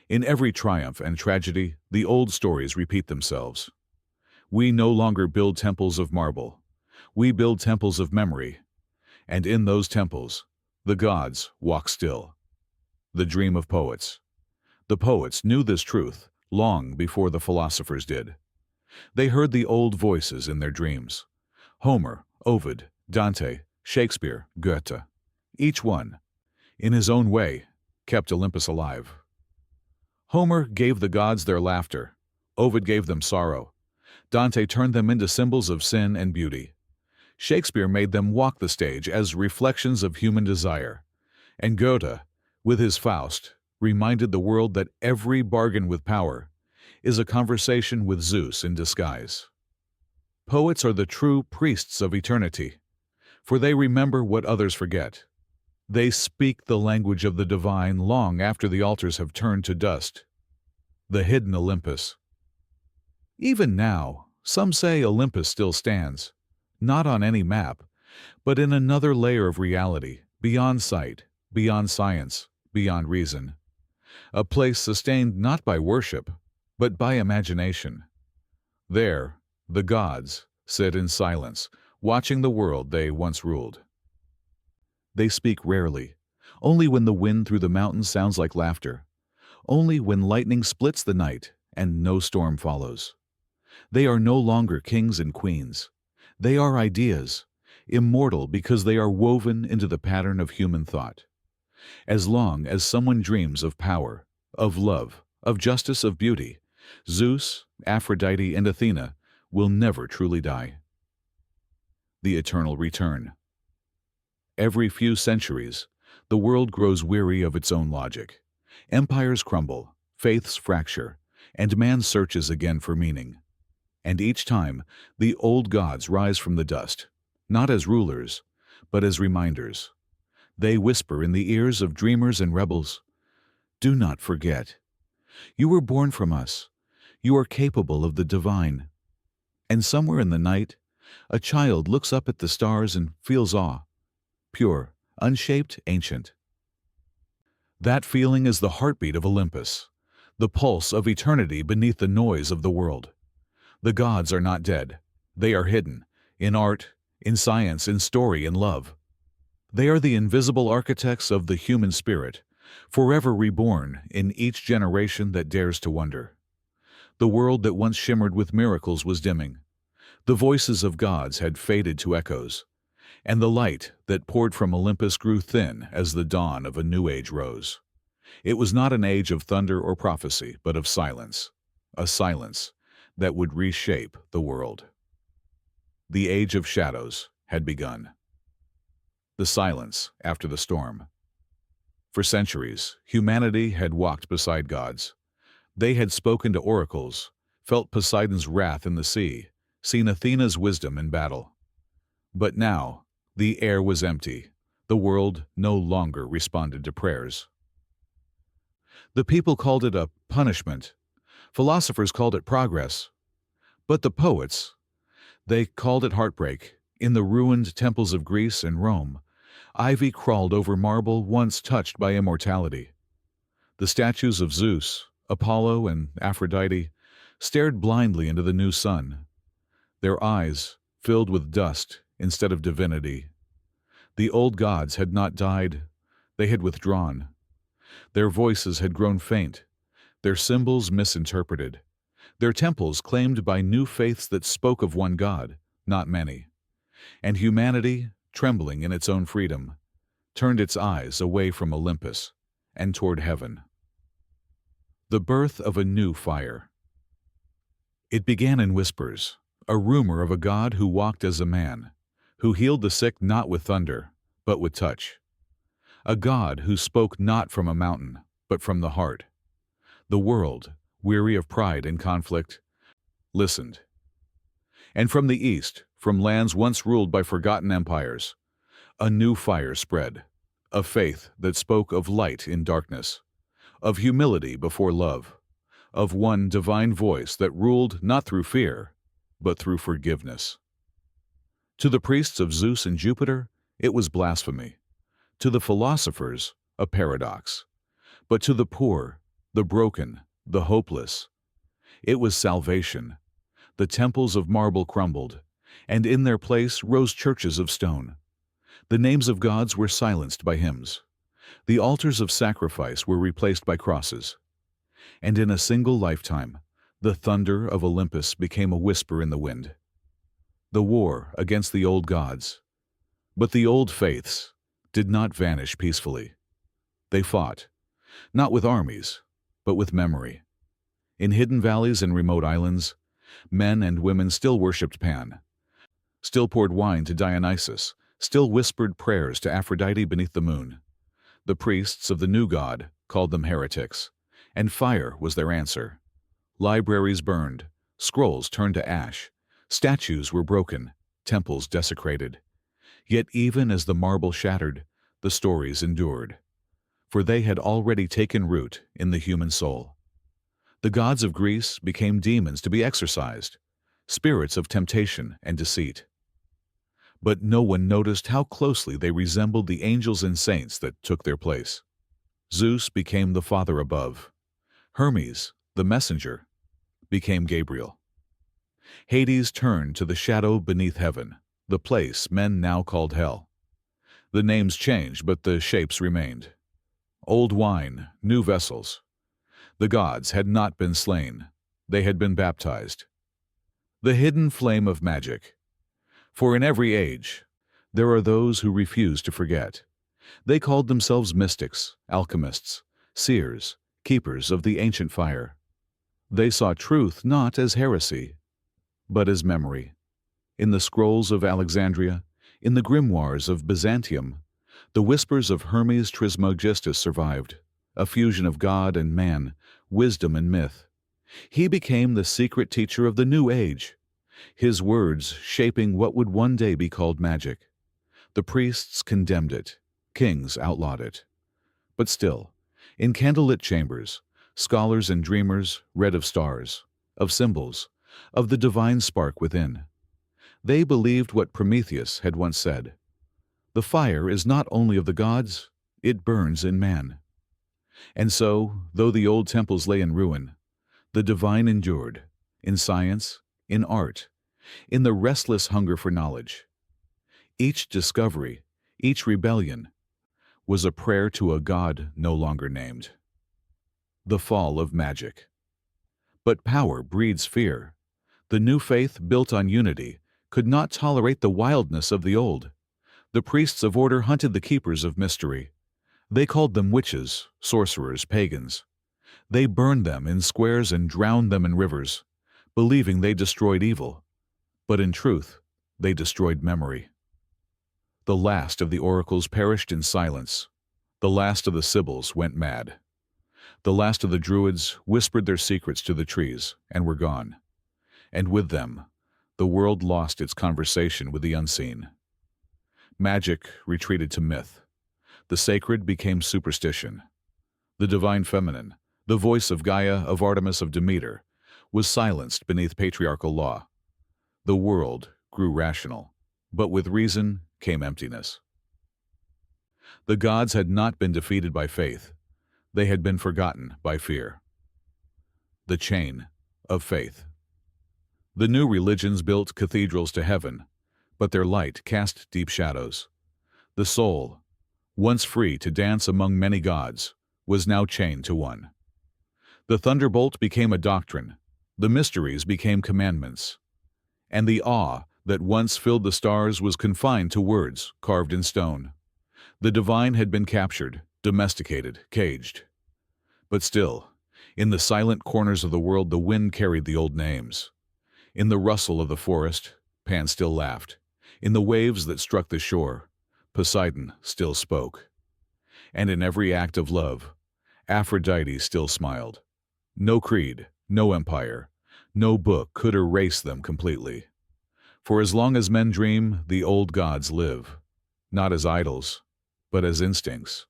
[SPEAKER 1] In every triumph and tragedy, the old stories repeat themselves. We no longer build temples of marble. We build temples of memory. And in those temples, the gods walk still. The dream of poets. The poets knew this truth long before the philosophers did. They heard the old voices in their dreams. Homer, Ovid, Dante, Shakespeare, Goethe. Each one, in his own way, kept Olympus alive. Homer gave the gods their laughter. Ovid gave them sorrow. Dante turned them into symbols of sin and beauty. Shakespeare made them walk the stage as reflections of human desire. And Goethe, with his Faust, reminded the world that every bargain with power is a conversation with Zeus in disguise. Poets are the true priests of eternity, for they remember what others forget. They speak the language of the divine long after the altars have turned to dust. The hidden Olympus. Even now, some say Olympus still stands, not on any map, but in another layer of reality, beyond sight, beyond science, beyond reason. A place sustained not by worship, but by imagination. There, the gods sit in silence, watching the world they once ruled. They speak rarely, only when the wind through the mountains sounds like laughter, only when lightning splits the night and no storm follows. They are no longer kings and queens. They are ideas, immortal because they are woven into the pattern of human thought. As long as someone dreams of power, of love, of justice, of beauty, Zeus, Aphrodite, and Athena will never truly die. The eternal return. Every few centuries, the world grows weary of its own logic. Empires crumble, faiths fracture, and man searches again for meaning. And each time, the old gods rise from the dust, not as rulers, but as reminders. They whisper in the ears of dreamers and rebels, "Do not forget. You were born from us. You are capable of the divine." And somewhere in the night, a child looks up at the stars and feels awe, pure, unshaped, ancient. That feeling is the heartbeat of Olympus, the pulse of eternity beneath the noise of the world. The gods are not dead. They are hidden, in art, in science, in story, in love. They are the invisible architects of the human spirit, forever reborn in each generation that dares to wonder. The world that once shimmered with miracles was dimming. The voices of gods had faded to echoes, and the light that poured from Olympus grew thin as the dawn of a new age rose. It was not an age of thunder or prophecy, but of silence, a silence that would reshape the world. The age of shadows had begun. The silence after the storm. For centuries, humanity had walked beside gods. They had spoken to oracles, felt Poseidon's wrath in the sea, seen Athena's wisdom in battle. But now, the air was empty. The world no longer responded to prayers. The people called it a punishment. Philosophers called it progress. But the poets, they called it heartbreak. In the ruined temples of Greece and Rome, ivy crawled over marble once touched by immortality. The statues of Zeus, Apollo, and Aphrodite stared blindly into the new sun, their eyes filled with dust instead of divinity. The old gods had not died, they had withdrawn. Their voices had grown faint, their symbols misinterpreted, their temples claimed by new faiths that spoke of one God, not many. And humanity, trembling in its own freedom, turned its eyes away from Olympus and toward heaven. The birth of a new fire. It began in whispers, a rumor of a god who walked as a man, who healed the sick not with thunder, but with touch. A god who spoke not from a mountain, but from the heart. The world, weary of pride and conflict, listened. And from the east, from lands once ruled by forgotten empires, a new fire spread, a faith that spoke of light in darkness, of humility before love, of one divine voice that ruled not through fear, but through forgiveness. To the priests of Zeus and Jupiter, it was blasphemy. To the philosophers, a paradox. But to the poor, the broken, the hopeless, it was salvation. The temples of marble crumbled, and in their place rose churches of stone. The names of gods were silenced by hymns. The altars of sacrifice were replaced by crosses. And in a single lifetime, the thunder of Olympus became a whisper in the wind. The war against the old gods. But the old faiths did not vanish peacefully. They fought, not with armies, but with memory. In hidden valleys and remote islands, men and women still worshipped Pan, still poured wine to Dionysus, still whispered prayers to Aphrodite beneath the moon. The priests of the new god called them heretics, and fire was their answer. Libraries burned, scrolls turned to ash, statues were broken, temples desecrated. Yet even as the marble shattered, the stories endured, for they had already taken root in the human soul. The gods of Greece became demons to be exorcised, spirits of temptation and deceit. But no one noticed how closely they resembled the angels and saints that took their place. Zeus became the Father above. Hermes, the messenger, became Gabriel. Hades turned to the shadow beneath heaven, the place men now called hell. The names changed, but the shapes remained. Old wine, new vessels. The gods had not been slain. They had been baptized. The hidden flame of magic. For in every age, there are those who refuse to forget. They called themselves mystics, alchemists, seers, keepers of the ancient fire. They saw truth not as heresy, but as memory. In the scrolls of Alexandria, in the grimoires of Byzantium, the whispers of Hermes Trismegistus survived, a fusion of God and man, wisdom and myth. He became the secret teacher of the new age, his words shaping what would one day be called magic. The priests condemned it, kings outlawed it. But still, in candlelit chambers, scholars and dreamers read of stars, of symbols, of the divine spark within. They believed what Prometheus had once said: "The fire is not only of the gods, it burns in man." And so, though the old temples lay in ruin, the divine endured, in science, in art, in the restless hunger for knowledge. Each discovery, each rebellion, was a prayer to a god no longer named. The fall of magic. But power breeds fear. The new faith, built on unity, could not tolerate the wildness of the old. The priests of order hunted the keepers of mystery. They called them witches, sorcerers, pagans. They burned them in squares and drowned them in rivers, believing they destroyed evil. But in truth, they destroyed memory. The last of the oracles perished in silence. The last of the sibyls went mad. The last of the druids whispered their secrets to the trees and were gone. And with them, the world lost its conversation with the unseen. Magic retreated to myth. The sacred became superstition. The divine feminine, the voice of Gaia, of Artemis, of Demeter, was silenced beneath patriarchal law. The world grew rational, but with reason came emptiness. The gods had not been defeated by faith. They had been forgotten by fear. The chain of faith. The new religions built cathedrals to heaven, but their light cast deep shadows. The soul, once free to dance among many gods, was now chained to one. The thunderbolt became a doctrine, the mysteries became commandments, and the awe that once filled the stars was confined to words carved in stone. The divine had been captured, domesticated, caged. But still, in the silent corners of the world, the wind carried the old names. In the rustle of the forest, Pan still laughed. In the waves that struck the shore, Poseidon still spoke. And in every act of love, Aphrodite still smiled. No creed, no empire, no book could erase them completely. For as long as men dream, the old gods live, not as idols, but as instincts,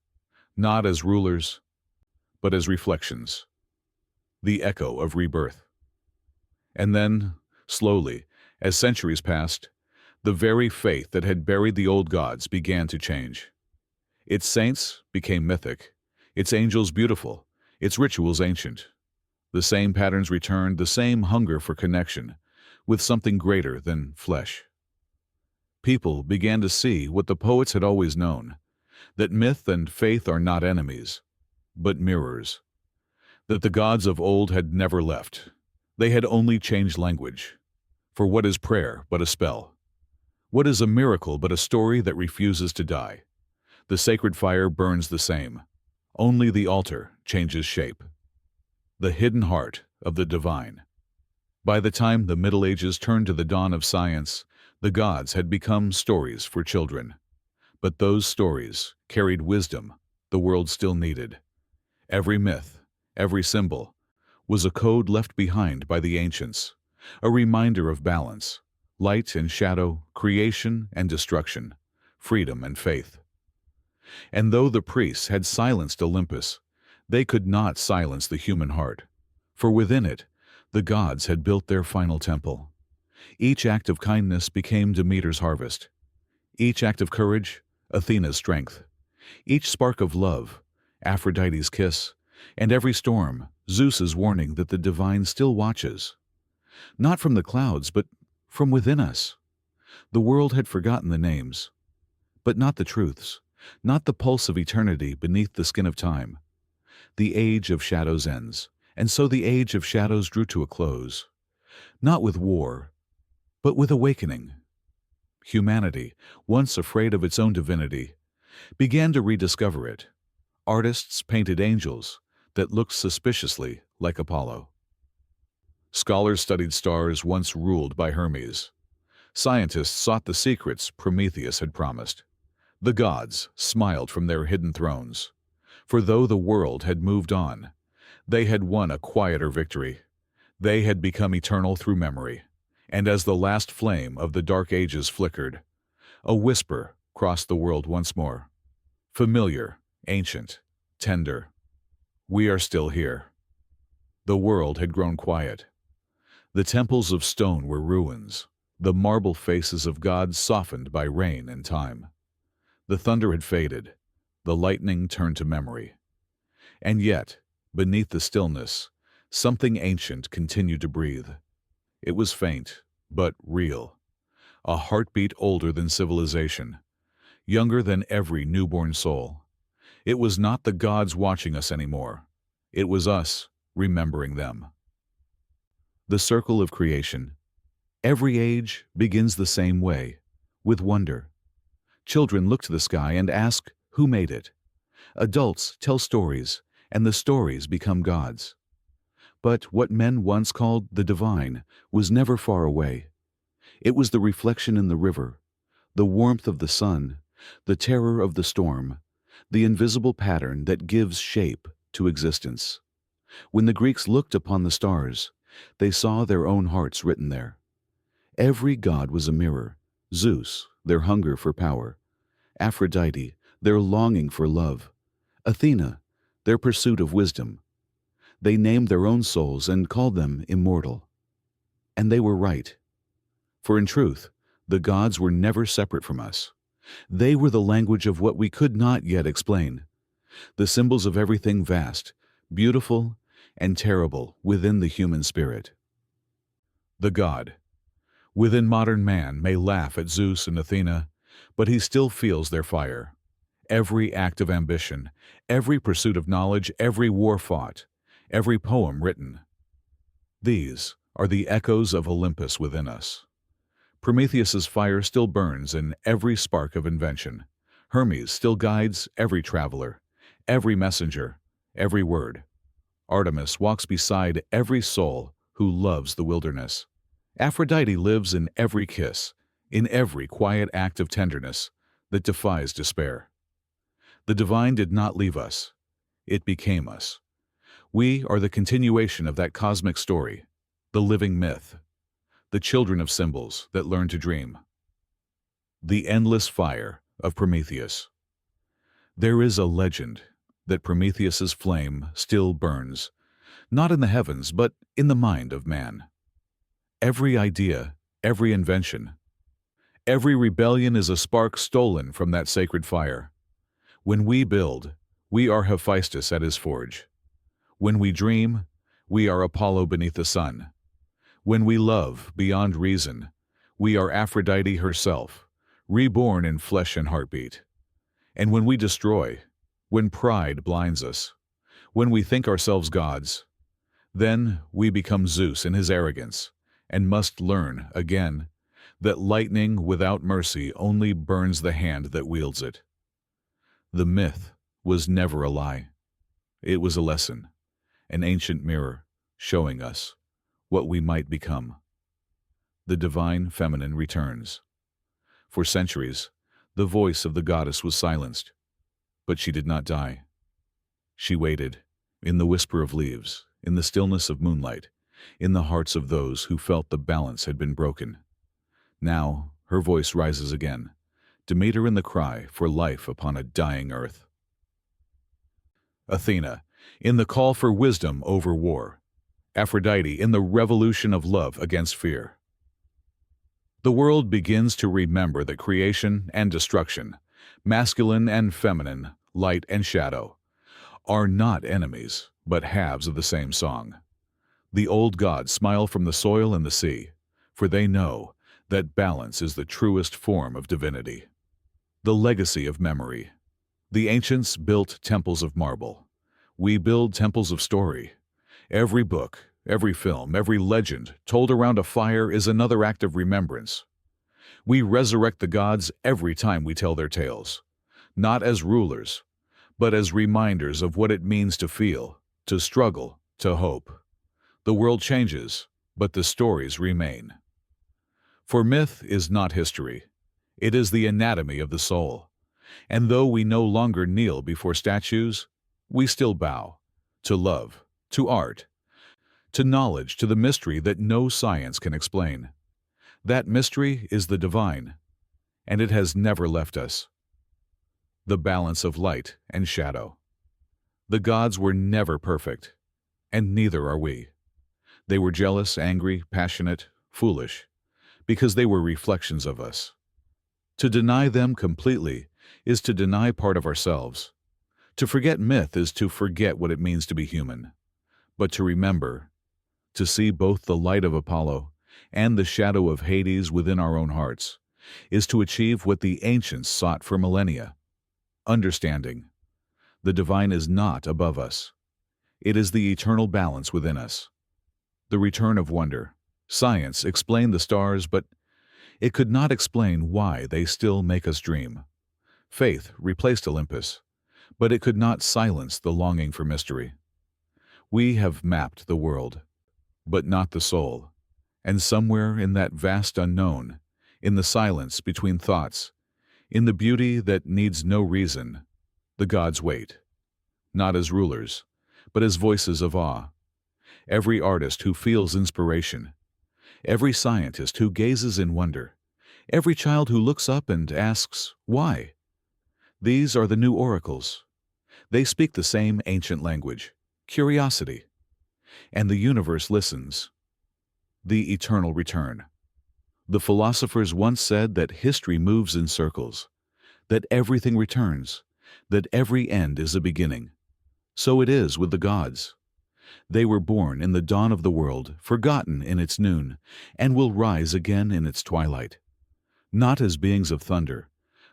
[SPEAKER 1] not as rulers, but as reflections, the echo of rebirth. And then, slowly, as centuries passed, the very faith that had buried the old gods began to change. Its saints became mythic, its angels beautiful, its rituals ancient. The same patterns returned, the same hunger for connection, with something greater than flesh. People began to see what the poets had always known, that myth and faith are not enemies, but mirrors. That the gods of old had never left. They had only changed language. For what is prayer but a spell? What is a miracle but a story that refuses to die? The sacred fire burns the same. Only the altar changes shape. The hidden heart of the divine. By the time the Middle Ages turned to the dawn of science, the gods had become stories for children. But those stories carried wisdom the world still needed. Every myth, every symbol, was a code left behind by the ancients, a reminder of balance, light and shadow, creation and destruction, freedom and faith. And though the priests had silenced Olympus, they could not silence the human heart, for within it, the gods had built their final temple. Each act of kindness became Demeter's harvest. Each act of courage, Athena's strength. Each spark of love, Aphrodite's kiss, and every storm, Zeus's warning that the divine still watches. Not from the clouds, but from within us. The world had forgotten the names, but not the truths, not the pulse of eternity beneath the skin of time. The age of shadows ends, and so the age of shadows drew to a close. Not with war, but with awakening. Humanity, once afraid of its own divinity, began to rediscover it. Artists painted angels that looked suspiciously like Apollo. Scholars studied stars once ruled by Hermes. Scientists sought the secrets Prometheus had promised. The gods smiled from their hidden thrones. For though the world had moved on, they had won a quieter victory. They had become eternal through memory. And as the last flame of the Dark Ages flickered, a whisper crossed the world once more. Familiar, ancient, tender. We are still here. The world had grown quiet. The temples of stone were ruins, the marble faces of gods softened by rain and time. The thunder had faded, the lightning turned to memory. And yet, beneath the stillness, something ancient continued to breathe. It was faint, but real. A heartbeat older than civilization, younger than every newborn soul. It was not the gods watching us anymore. It was us remembering them. The circle of creation. Every age begins the same way, with wonder. Children look to the sky and ask, who made it? Adults tell stories, and the stories become gods. But what men once called the divine was never far away. It was the reflection in the river, the warmth of the sun, the terror of the storm, the invisible pattern that gives shape to existence. When the Greeks looked upon the stars, they saw their own hearts written there. Every god was a mirror: Zeus, their hunger for power; Aphrodite, their longing for love; Athena, their pursuit of wisdom. They named their own souls and called them immortal. And they were right. For in truth, the gods were never separate from us. They were the language of what we could not yet explain, the symbols of everything vast, beautiful, and terrible within the human spirit. The god. Within modern man may laugh at Zeus and Athena, but he still feels their fire. Every act of ambition, every pursuit of knowledge, every war fought, every poem written. These are the echoes of Olympus within us. Prometheus's fire still burns in every spark of invention. Hermes still guides every traveler, every messenger, every word. Artemis walks beside every soul who loves the wilderness. Aphrodite lives in every kiss, in every quiet act of tenderness that defies despair. The divine did not leave us. It became us. We are the continuation of that cosmic story, the living myth, the children of symbols that learn to dream. The endless fire of Prometheus. There is a legend that Prometheus's flame still burns, not in the heavens, but in the mind of man. Every idea, every invention, every rebellion is a spark stolen from that sacred fire. When we build, we are Hephaestus at his forge. When we dream, we are Apollo beneath the sun. When we love beyond reason, we are Aphrodite herself, reborn in flesh and heartbeat. And when we destroy, when pride blinds us, when we think ourselves gods, then we become Zeus in his arrogance, and must learn, again, that lightning without mercy only burns the hand that wields it. The myth was never a lie. It was a lesson, an ancient mirror showing us what we might become. The divine feminine returns. For centuries, the voice of the goddess was silenced, but she did not die. She waited, in the whisper of leaves, in the stillness of moonlight, in the hearts of those who felt the balance had been broken. Now her voice rises again, Demeter in the cry for life upon a dying earth. Athena, in the call for wisdom over war. Aphrodite, in the revolution of love against fear. The world begins to remember that creation and destruction, masculine and feminine, light and shadow, are not enemies, but halves of the same song. The old gods smile from the soil and the sea, for they know that balance is the truest form of divinity. The legacy of memory. The ancients built temples of marble. We build temples of story. Every book, every film, every legend told around a fire is another act of remembrance. We resurrect the gods every time we tell their tales. not as rulers, but as reminders of what it means to feel, to struggle, to hope. The world changes, but the stories remain. For myth is not history. It is the anatomy of the soul. And though we no longer kneel before statues, we still bow to love, to art, to knowledge, to the mystery that no science can explain. That mystery is the divine, and it has never left us. The balance of light and shadow. The gods were never perfect, and neither are we. They were jealous, angry, passionate, foolish, because they were reflections of us. To deny them completely is to deny part of ourselves. To forget myth is to forget what it means to be human. But to remember, to see both the light of Apollo and the shadow of Hades within our own hearts, is to achieve what the ancients sought for millennia: understanding. The divine is not above us. It is the eternal balance within us. The return of wonder. Science explained the stars, but it could not explain why they still make us dream. Faith replaced Olympus, but it could not silence the longing for mystery. We have mapped the world, but not the soul. And somewhere in that vast unknown, in the silence between thoughts, in the beauty that needs no reason, the gods wait, not as rulers, but as voices of awe. Every artist who feels inspiration, every scientist who gazes in wonder, every child who looks up and asks, why? These are the new oracles. They speak the same ancient language, curiosity, and the universe listens. The eternal return. The philosophers once said that history moves in circles, that everything returns, that every end is a beginning. So it is with the gods. They were born in the dawn of the world, forgotten in its noon, and will rise again in its twilight. Not as beings of thunder,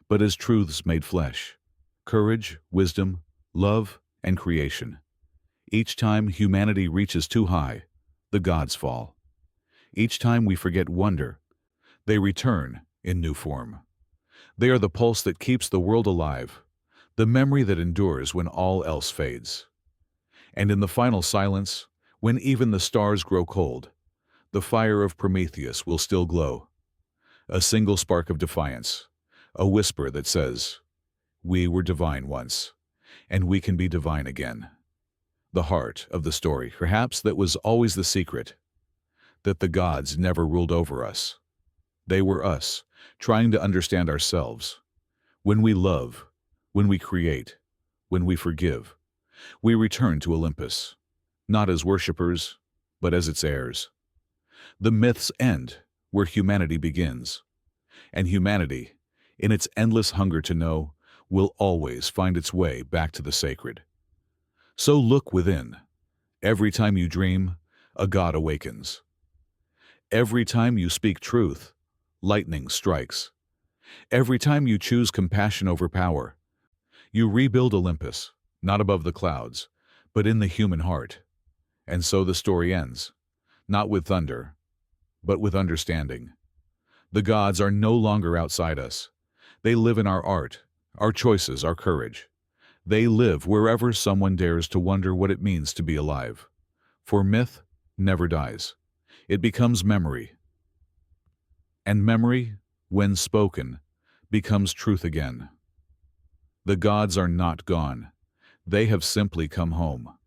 [SPEAKER 1] but as truths made flesh: courage, wisdom, love, and creation. Each time humanity reaches too high, the gods fall. Each time we forget wonder, they return in new form. They are the pulse that keeps the world alive, the memory that endures when all else fades. And in the final silence, when even the stars grow cold, the fire of Prometheus will still glow. A single spark of defiance, a whisper that says, "We were divine once, and we can be divine again." The heart of the story, perhaps that was always the secret, that the gods never ruled over us. They were us, trying to understand ourselves. When we love, when we create, when we forgive, we return to Olympus, not as worshippers, but as its heirs. The myths end where humanity begins, and humanity, in its endless hunger to know, will always find its way back to the sacred. So look within. Every time you dream, a god awakens. Every time you speak truth, lightning strikes. Every time you choose compassion over power, you rebuild Olympus, not above the clouds, but in the human heart. And so the story ends, not with thunder, but with understanding. The gods are no longer outside us. They live in our art, our choices, our courage. They live wherever someone dares to wonder what it means to be alive. For myth never dies. It becomes memory. And memory, when spoken, becomes truth again. The gods are not gone. They have simply come home.